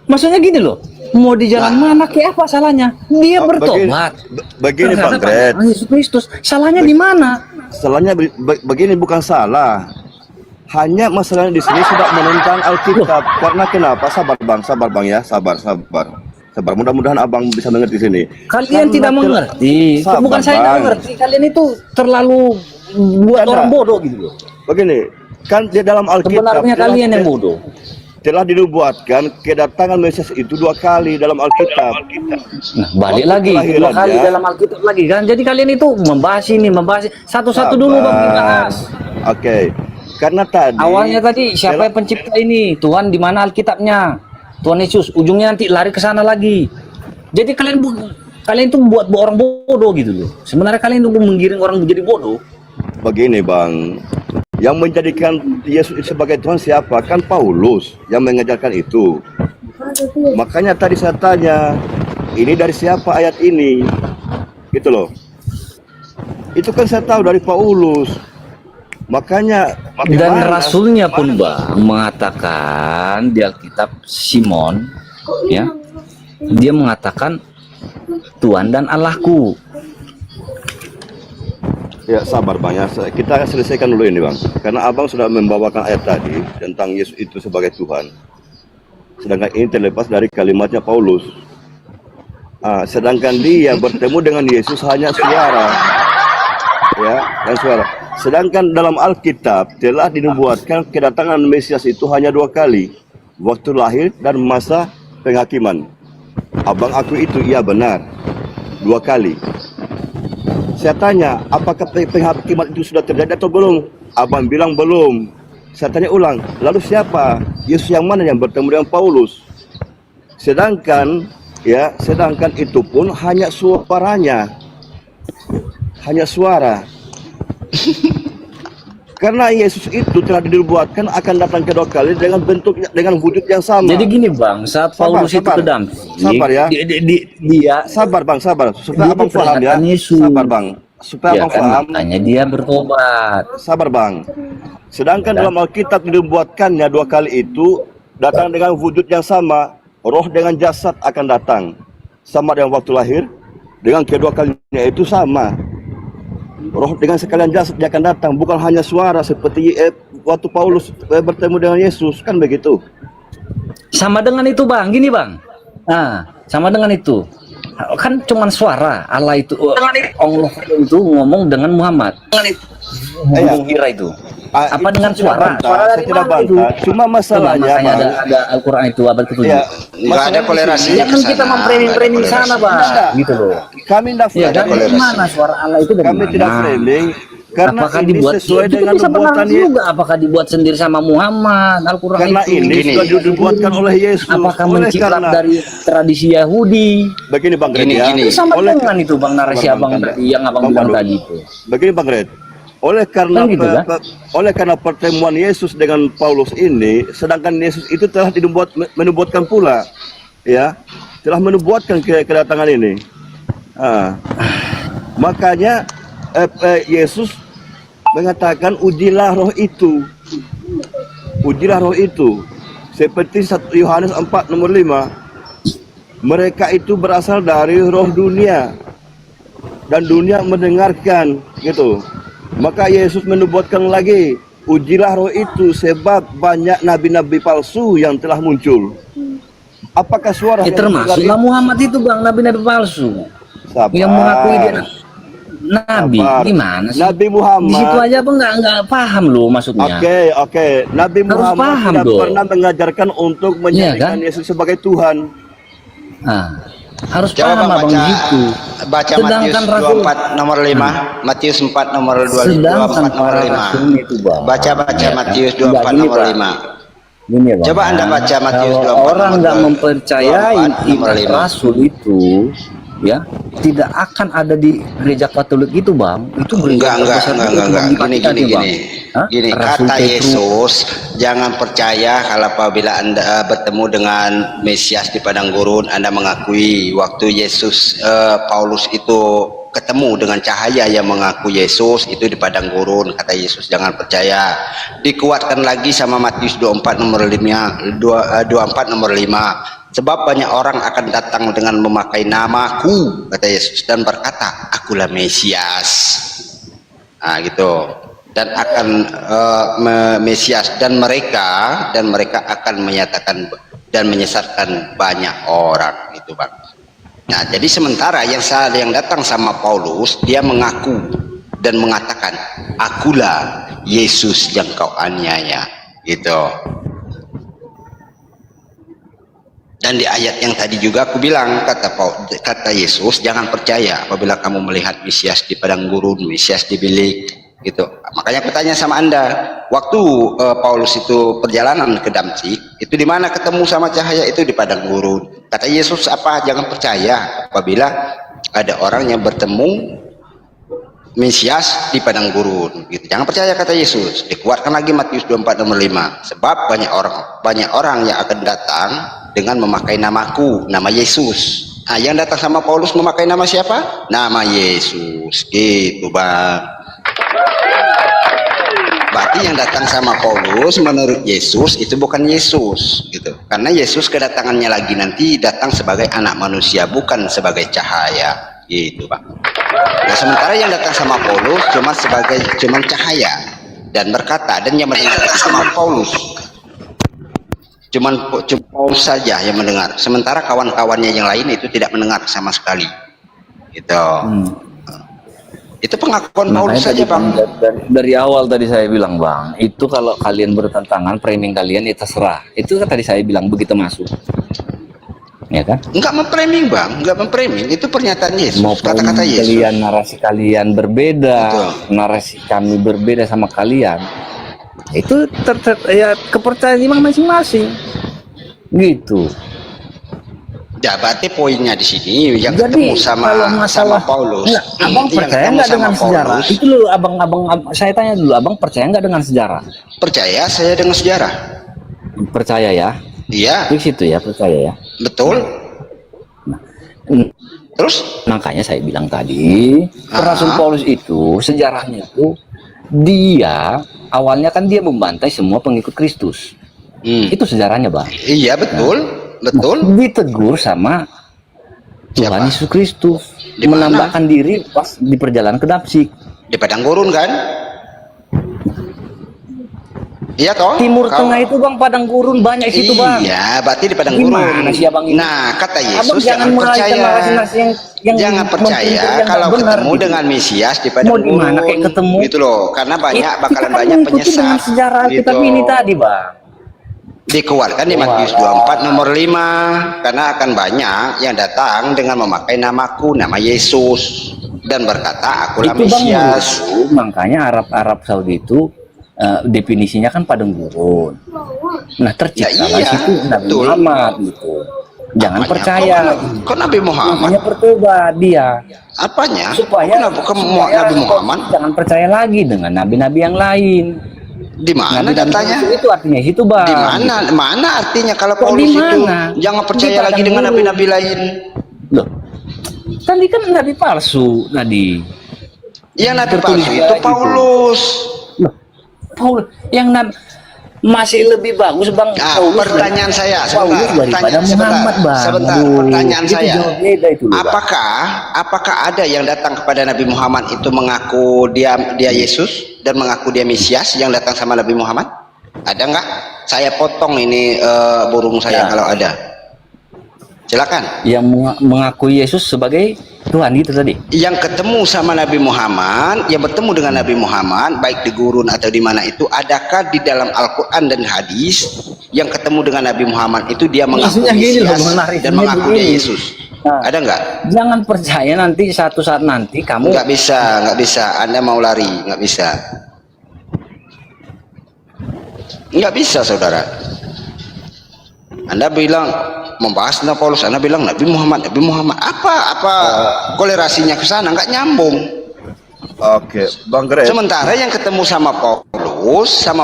maksudnya gini loh. Mau di jalan mana kayak apa salahnya? Dia Oh, bertobat. begini Bang terhadap Gret. ajaran Yesus Kristus. Salahnya di mana? Salahnya begini, bukan salah. Hanya masalahnya di sini sudah menentang Alkitab. Karena kenapa? Sabar Bang ya, sabar. Mudah-mudahan Abang bisa mengerti sini. Kalian Karena tidak mengerti. Sabar, Bukan saya tidak Bang. mengerti. Kalian itu terlalu buat Ada. orang bodoh gitu loh. Begini, kan di dalam Alkitab Sebenarnya kalian yang bodoh. telah dinubuatkan kedatangan Mesias itu 2 kali dalam Alkitab. Nah, balik Waktu lagi 2 kelahirannya- kali dalam Alkitab lagi kan. Jadi kalian itu membahas satu-satu dulu Bang dibahas. Oke. Karena tadi Awalnya tadi siapa yang pencipta ini? Tuhan di mana Alkitabnya? Tuhan Yesus. Ujungnya nanti lari ke sana lagi. Jadi kalian tuh buat orang bodoh gitu loh. Sebenarnya kalian tuh menggiring orang menjadi bodoh. begini Bang, yang menjadikan Yesus itu sebagai Tuhan siapa? Kan Paulus yang mengajarkan itu. Makanya tadi saya tanya, ini dari siapa ayat ini? Gitu loh. Itu kan saya tahu dari Paulus. Makanya Dan gimana? rasulnya pun Bang mengatakan di Alkitab Simon ya. Dia mengatakan Tuhan dan Allahku. Ya sabar Bang ya, kita selesaikan dulu ini Bang. Karena Abang sudah membawakan ayat tadi tentang Yesus itu sebagai Tuhan. Sedangkan ini terlepas dari kalimatnya Paulus. Sedangkan dia bertemu dengan Yesus hanya suara. Ya, dan suara. Sedangkan dalam Alkitab telah dinubuatkan kedatangan Mesias itu hanya 2 kali. Waktu lahir dan masa penghakiman. Abang aku itu iya benar. 2 kali. Saya tanya, apakah penghakiman itu sudah terjadi atau belum? Abang bilang belum. Saya tanya ulang, lalu siapa? Yesus yang mana yang bertemu dengan Paulus? Sedangkan itu pun hanya suaranya. Hanya suara. Karena Yesus itu telah dinubuatkan akan datang kedua kali dengan bentuk, dengan wujud yang sama. Jadi gini Bang, saat Sabar, Paulus itu sabar. ke Damsik, Sabar ya. dia Sabar Bang, sabar. Supaya Dia Abang paham ya. diperingatkan Yesus. Sabar Bang. Supaya ya Abang kan, paham. makanya dia bertobat. Sabar Bang. Sedangkan Dan- dalam Alkitab dibuatkannya 2 kali itu datang dengan wujud yang sama, roh dengan jasad akan datang. Sama dengan waktu lahir, dengan kedua kalinya itu sama. Roh dengan sekalian jasad dia akan datang, bukan hanya suara seperti waktu Paulus bertemu dengan Yesus, kan begitu. Sama dengan itu bang, gini bang. Sama dengan itu. Kan cuman suara Allah itu, Allah itu ngomong dengan Muhammad. Ngomong Hira itu. Apa dengan suara? Suara Saya dari tidak mana itu? bantah. Cuma masalahnya, Makanya Bang, ada Al-Quran itu abad ke-7. ya, Nggak ada kolerasi. Ya kan kita memframing sana bang, gitu loh. kami tidak Ya kan framing. dari mana suara Allah itu dari Kami mana? tidak framing karena Apakah ini dibuat sesuai itu dengan bisa benar nubuatan Yesus. juga? Apakah dibuat sendiri sama Muhammad Al-Quran Karena itu? ini Gini. sudah dibuatkan oleh Yesus. Apakah Oleh menciplak karena dari tradisi Yahudi? begini Bang Red, Gini, ya. gini. Itu sama Oleh dengan itu bang narasi Bang abang Bandung. tadi yang abang Bang bilang Bandung. tadi itu. Begini Bang Red, oleh karena Kan gitu, kan? oleh karena pertemuan Yesus dengan Paulus ini, sedangkan Yesus itu telah menubuatkan pula, ya, telah menubuatkan kedatangan ini. Makanya Yesus mengatakan ujilah roh itu, seperti 1 Yohanes 4 nomor 5, mereka itu berasal dari roh dunia dan dunia mendengarkan, gitu. Maka Yesus menubuatkan lagi, ujilah roh itu sebab banyak nabi-nabi palsu yang telah muncul. Apakah suara Ya yang mendengar termasuklah Muhammad itu bang nabi-nabi palsu Sabar. yang mengakui dia nabi. Sabar. Gimana sih? Nabi Muhammad. Di situ aja apa nggak paham loh maksudnya. Oke. Nabi Harus Muhammad paham tidak dong. pernah mengajarkan untuk menjadikan kan? Yesus sebagai Tuhan. Harus Coba paham bang abang baca, gitu. baca Matius Sedangkan Rasul 24 nomor 5, Matius 4 nomor 24 sedangkan nomor para 5. rasul itu bang. Baca Ya kan? Matius Enggak, 24 gini, nomor Bang. 5. Gini, Bang. Coba Anda baca Matius Kalau 24 orang nomor nggak 24 mempercayai nomor iman 5. Rasul itu, ya tidak akan ada di gereja Katolik itu, bang. Itu gereja Enggak. terbesar juga di Vatikan, Gini. Bang. Hah? Gini, Rasul kata Petrus. Yesus, jangan percaya kalau apabila Anda bertemu dengan Mesias di padang gurun, Anda mengakui waktu Yesus Paulus itu ketemu dengan cahaya yang mengaku Yesus itu di padang gurun. Kata Yesus jangan percaya. Dikuatkan lagi sama Matius 24 nomor 5, 24 nomor 5. Sebab banyak orang akan datang dengan memakai namaku, kata Yesus, dan berkata akulah Mesias. Gitu. Dan akan Mesias, dan mereka akan menyatakan dan menyesatkan banyak orang, itu bang. Nah, jadi sementara yang datang sama Paulus, dia mengaku dan mengatakan, akulah Yesus yang kau aniaya, gitu. Dan di ayat yang tadi juga aku bilang, kata Yesus, jangan percaya apabila kamu melihat Mesias di padang gurun, Mesias di bilik, gitu. Makanya aku tanya sama Anda, waktu Paulus itu perjalanan ke Damsyik, itu di mana ketemu sama cahaya itu? Di padang gurun. Kata Yesus apa? Jangan percaya apabila ada orang yang bertemu Mesias di padang gurun, gitu. Jangan percaya, kata Yesus. Dikuatkan lagi Matius 24 nomor 5. Sebab banyak orang yang akan datang dengan memakai namaku, nama Yesus. Nah, yang datang sama Paulus memakai nama siapa? Nama Yesus, gitu bang. Berarti yang datang sama Paulus menurut Yesus itu bukan Yesus, gitu. Karena Yesus kedatangannya lagi nanti datang sebagai anak manusia, bukan sebagai cahaya, gitu Pak. Nah, sementara yang datang sama Paulus cuma cahaya dan berkata, dan yang mendengar cuma Paulus. Cuma Paulus saja yang mendengar. Sementara kawan-kawannya yang lain itu tidak mendengar sama sekali. Gitu. Itu pengakuan Paulus saja, Bang. Dari awal tadi saya bilang, Bang, itu kalau kalian bertentangan, framing kalian itu terserah. Itu kan tadi saya bilang begitu masuk. Ya kan? Enggak memframing, Bang. Enggak memframing. Itu pernyataan Yesus, kata-kata Yesus. Kalian narasi kalian berbeda, Betul. narasi kami berbeda sama kalian. Itu ya kepercayaan imam masing-masing. Gitu. Ya, berarti poinnya di sini yang Jadi ketemu kalau sama Paulus. enggak, abang yang percaya ketemu nggak sama dengan sejarah? Paulus. Itu loh, abang, saya tanya dulu, abang percaya nggak dengan sejarah? Percaya saya dengan sejarah. Percaya ya? Iya, Di situ ya, percaya ya. betul. Terus? Makanya saya bilang tadi, Rasul Paulus itu sejarahnya itu dia awalnya kan dia membantai semua pengikut Kristus. Itu sejarahnya, Bang. Iya, betul. Betul. Ditegur sama Tuhan Siapa? Yesus Kristus, Di mana? menambahkan diri pas di perjalanan ke Damsyik. Di padang gurun kan? Iya toh? Timur Kau- Tengah itu bang, padang gurun banyak situ bang. Iya, berarti di padang Gimana gurun. sih abang ini? Nah, kata Abang Yesus jangan jangan mengalihkan percaya. narasi-narasi yang Jangan percaya memfilter yang kalau nggak benar ketemu gitu. dengan Mesias di padang Mau di gurun. mana kayak ketemu? Gitu loh, karena banyak Kita bakalan kan banyak mengikuti dengan penyesat. sejarah Alkitab gitu. ini tadi bang. Dikeluarkan di Matius 24 nomor 5, karena akan banyak yang datang dengan memakai namaku, nama Yesus, dan berkata akulah Itu bang, Mesias. menurutku, makanya Arab Saudi itu definisinya kan padang gurun. Nah terciptalah iya, situ Nabi betul. Muhammad gitu. Jangan Apanya? percaya. Kok Nabi Muhammad? Makanya bertobat dia Apanya? supaya, Kok Nabi Muhammad? jangan percaya lagi dengan nabi-nabi yang lain. Di mana Nabi-nabi datanya? itu artinya itu bang. Di mana? Mana artinya kalau Kok Paulus di itu mana? jangan percaya Di lagi padang dengan gurun. nabi-nabi lain. Loh, tadi kan nabi palsu tadi. Yang nabi Tertulis palsu ya, itu gitu. Paulus. Loh, Paulus yang masih lebih bagus bang. Nah, Paulus pertanyaan saya Paulus daripada Muhammad bang. sebentar. Aduh, Pertanyaan itu saya, jauh beda itu loh, Bang. apakah ada yang datang kepada Nabi Muhammad itu mengaku dia Yesus dan mengaku dia Mesias yang datang sama Nabi Muhammad? Ada nggak? Saya potong ini burung saya Ya. kalau ada. Silakan. Yang mengaku Yesus sebagai Tuhan gitu tadi. Yang ketemu sama Nabi Muhammad, yang bertemu dengan Nabi Muhammad, baik di gurun atau di mana itu, adakah di dalam Al-Quran dan hadis yang ketemu dengan Nabi Muhammad itu dia mengaku Maksudnya gini loh, Mesias menarik. dan Ini mengaku dia begini. Yesus? Nah. Ada nggak? Jangan percaya nanti satu saat nanti kamu Nggak bisa. Anda mau lari, nggak bisa. Nggak bisa, saudara. Anda bilang membahas tentang Paulus, Anda bilang Nabi Muhammad. Apa kolerasinya ke sana? Nggak nyambung. Oke, Bang Greg. Sementara yang ketemu sama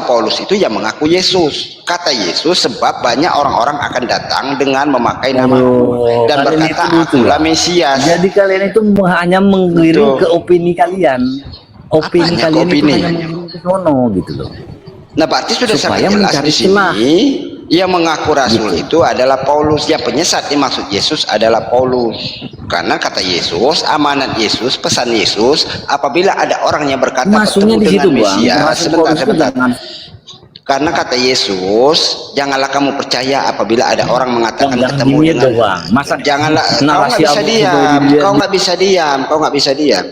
Paulus itu yang mengaku Yesus. Kata Yesus, sebab banyak orang-orang akan datang dengan memakai namaku dan kalian berkata itu lucu, akulah ya. Mesias. Jadi kalian itu hanya mengirim Betul. ke opini kalian. Opini Apanya kalian opini? itu hanya mengirim ke sono gitu loh. Nah, berarti sudah Supaya sangat jelas mencari di sini yang mengaku rasul itu adalah Paulus. Yang penyesat dimaksud Yesus adalah Paulus. Karena kata Yesus, amanat Yesus, pesan Yesus, apabila ada orang yang berkata Masuknya bertemu di situ dengan bang. Mesias, Masuk sebentar, Paulus itu sebentar. jangan Karena kata Yesus, janganlah kamu percaya apabila ada orang mengatakan jangan ketemu dilihat dengan dong, Bang. Masa janganlah, kau nggak narasi bisa Abu diam, supaya dilihat kau nggak bisa diam, kau nggak bisa diam.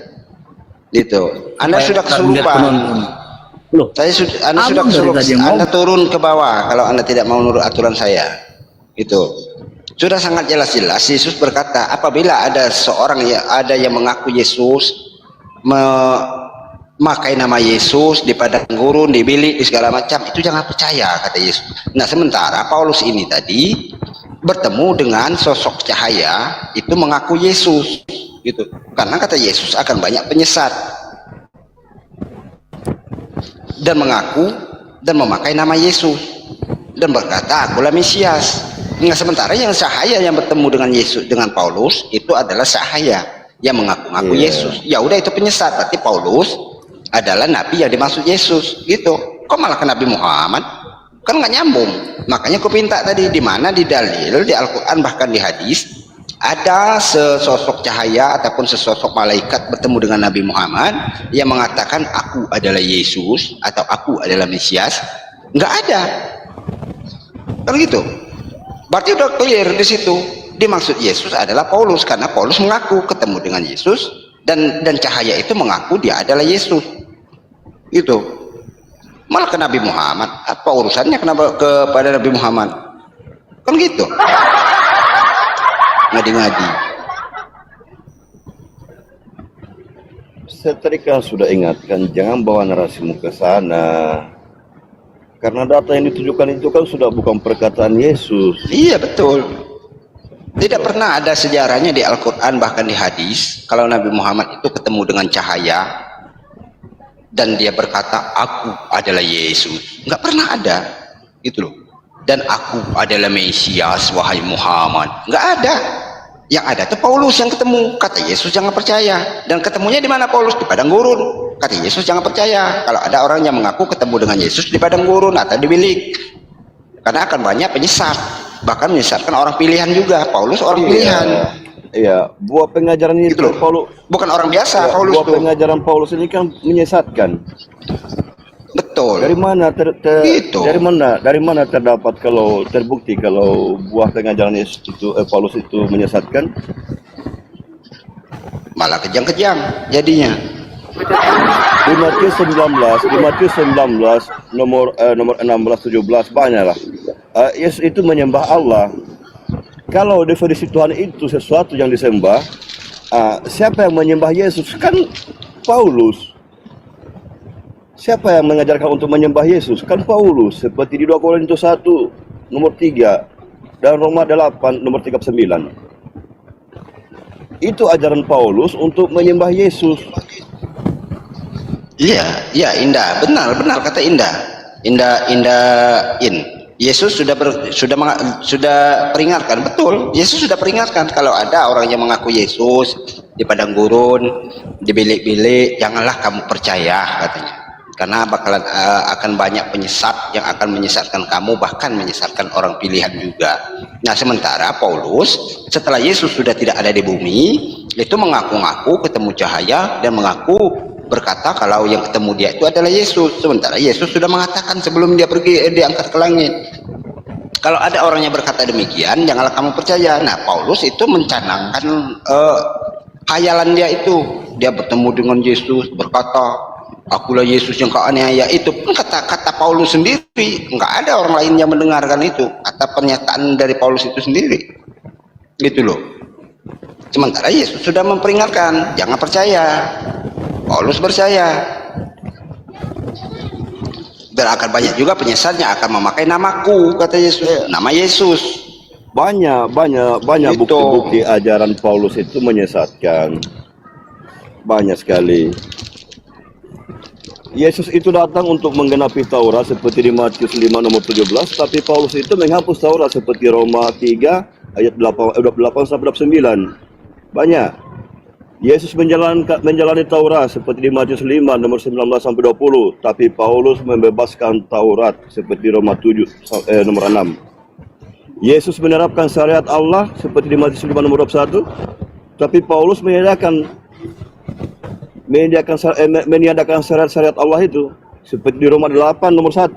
Gitu. Anda supaya sudah tak dilihat kesurupan. penonton. Loh, Anda Abang sudah dari kesurupan. tadi yang Anda turun ke bawah kalau Anda tidak mau menurut aturan saya. Itu. Sudah sangat jelas-jelas Yesus berkata, apabila ada seorang yang mengaku Yesus, memakai nama Yesus di padang gurun, di bilik, di segala macam, itu jangan percaya, kata Yesus. Nah, sementara Paulus ini tadi bertemu dengan sosok cahaya, itu mengaku Yesus, gitu. Karena kata Yesus akan banyak penyesat dan mengaku dan memakai nama Yesus dan berkata akulah Mesias. Nah, sementara yang sahaya yang bertemu dengan Yesus, dengan Paulus itu adalah sahaya yang mengaku-ngaku Yesus. Ya udah, itu penyesat. Berarti Paulus adalah nabi yang dimaksud Yesus, gitu. Kok malah ke Nabi Muhammad? Kan nggak nyambung. Makanya aku minta tadi, di mana di dalil, di Al-Quran, bahkan di hadis ada sesosok cahaya ataupun sesosok malaikat bertemu dengan Nabi Muhammad yang mengatakan aku adalah Yesus atau aku adalah Mesias. Nggak ada. Kan gitu. Berarti udah clear di situ. Dimaksud Yesus adalah Paulus, karena Paulus mengaku ketemu dengan Yesus dan cahaya itu mengaku dia adalah Yesus. Gitu. Malah ke Nabi Muhammad. Apa urusannya kenapa kepada Nabi Muhammad? Kan gitu. Ngadi-ngadi. Saya tadi kan sudah ingatkan, jangan bawa narasimu ke sana. Karena data yang ditujukan itu kan sudah bukan perkataan Yesus. Iya, betul. Tidak pernah ada sejarahnya di Al-Quran, bahkan di hadis, kalau Nabi Muhammad itu ketemu dengan cahaya dan dia berkata aku adalah Yesus. Nggak pernah ada, gitu loh. Dan aku adalah Mesias, wahai Muhammad. Nggak ada. Yang ada itu Paulus yang ketemu. Kata Yesus jangan percaya. Dan ketemunya di mana Paulus? Di padang gurun. Kata Yesus jangan percaya kalau ada orang yang mengaku ketemu dengan Yesus di padang gurun atau di bilik. Karena akan banyak penyesat. Bahkan menyesatkan orang pilihan juga. Paulus orang pilihan. Iya, buah pengajaran ini Gitu loh. Paulus. Bukan orang biasa, Ya, Paulus buah tuh. pengajaran Paulus ini kan menyesatkan. Betul. Dari mana Gitu. dari mana terdapat kalau terbukti kalau buah pengajaran Yesus itu Paulus itu menyesatkan? Malah kejang-kejang jadinya. Di Matius 19 nomor 16 17 banyaklah. Yesus itu menyembah Allah. Kalau definisi Tuhan itu sesuatu yang disembah, siapa yang menyembah Yesus? Kan Paulus. Siapa yang mengajarkan untuk menyembah Yesus? Kan Paulus, seperti di 2 Korintus 1 nomor 3 dan Roma 8 nomor 39. Itu ajaran Paulus untuk menyembah Yesus. Iya, iya, Indah, benar kata Indah. Yesus sudah peringatkan, betul. Yesus sudah peringatkan kalau ada orang yang mengaku Yesus di padang gurun, di bilik-bilik, janganlah kamu percaya katanya. Karena bakalan akan banyak penyesat yang akan menyesatkan kamu, bahkan menyesatkan orang pilihan juga. Nah, sementara Paulus setelah Yesus sudah tidak ada di bumi, itu mengaku-ngaku ketemu cahaya dan mengaku berkata kalau yang ketemu dia itu adalah Yesus. Sementara Yesus sudah mengatakan sebelum dia pergi diangkat ke langit, kalau ada orang yang berkata demikian, janganlah kamu percaya. Nah, Paulus itu mencanangkan hayalan dia itu. Dia bertemu dengan Yesus, berkata, akulah Yesus yang kau aniaya. Itu pun kata Paulus sendiri, enggak ada orang lain yang mendengarkan itu. Kata pernyataan dari Paulus itu sendiri, gitu loh. Sementara Yesus sudah memperingatkan, jangan percaya. Paulus percaya. Dan akan banyak juga penyesatnya akan memakai namaku, kata Yesus, nama Yesus. Banyak Gitu. bukti-bukti ajaran Paulus itu menyesatkan. Banyak sekali. Yesus itu datang untuk menggenapi Taurat seperti di Matius 5 nomor 17, tapi Paulus itu menghapus Taurat seperti Roma 3 ayat 8 sampai 9. Banyak. Yesus menjalani Taurat seperti di Matius 5 nomor 19 sampai 20, tapi Paulus membebaskan Taurat seperti di Roma 7 nomor 6. Yesus menerapkan syariat Allah seperti di Matius 5 nomor 21, tapi Paulus meniadakan syariat Allah itu seperti di Roma 8 nomor 1.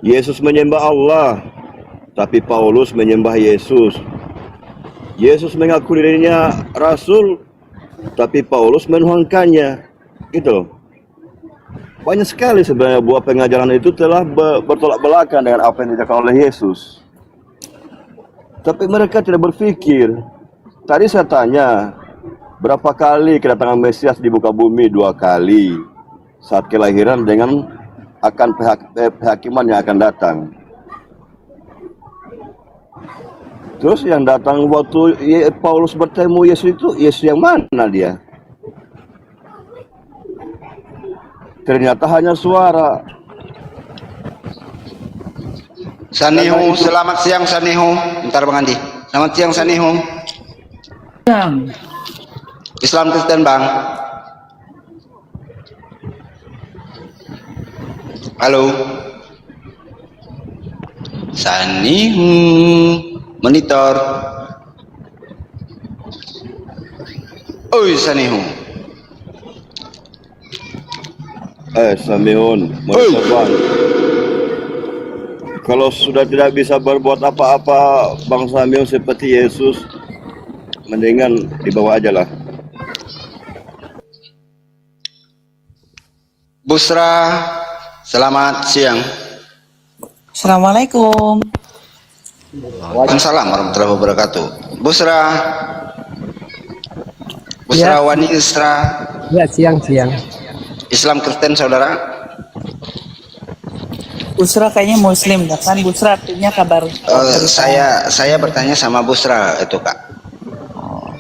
Yesus menyembah Allah, tapi Paulus menyembah Yesus. Yesus mengaku dirinya rasul, tapi Paulus menuhankannya. Gitu. Banyak sekali sebenarnya buah pengajaran itu telah bertolak belakang dengan apa yang diajarkan oleh Yesus. Tapi mereka tidak berpikir. Tadi saya tanya, berapa kali kedatangan Mesias di muka bumi? 2 kali. Saat kelahiran dengan akan penghakiman yang akan datang. Terus yang datang waktu Paulus bertemu Yesus itu, Yesus yang mana dia? Ternyata hanya suara. Sanihu, selamat siang Sanihu. Bentar Bang Andi. Selamat siang Sanihu. Islam Kristen Bang. Halo. Sanihu. Monitor. Oi Sanihu. Samiun, monitor Bang. Kalau sudah tidak bisa berbuat apa-apa Bang Samiun seperti Yesus, mendingan dibawa aja lah. Busra, selamat siang. Assalamualaikum. Waalaikumsalam warahmatullahi wabarakatuh. Busra. Busra Wani Isra. Ya, siang. Islam Kristen saudara. Busra kayaknya Muslim, kan? Busra artinya kabar. Saya bertanya sama Busra itu Kak.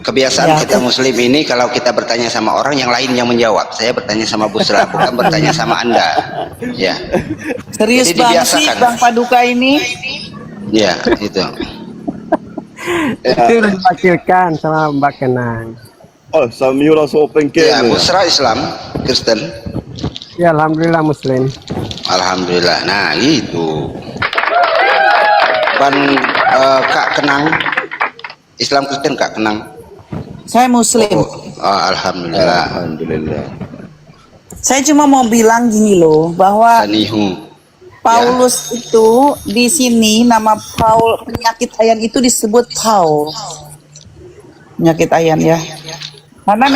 Kebiasaan Ya, kita Muslim ini kalau kita bertanya sama orang yang lain yang menjawab. Saya bertanya sama Busra, bukan bertanya sama Anda. Ya. Serius Jadi banget sih dibiasakan. Bang Paduka ini. Ya, itu. Itu udah diwakilkan sama Mbak Kenang. Oh, Samiun langsung open Ya, cam. Busra Islam Kristen. Ya, alhamdulillah Muslim. Alhamdulillah. Nah, gitu. Kak Kenang Islam Kristen Kak Kenang. Saya Muslim. Oh, alhamdulillah. Alhamdulillah. Saya cuma mau bilang gini loh, bahwa Sanihu. Paulus itu di sini nama Paul, penyakit ayan itu disebut Paul. Penyakit ayan ya. Karena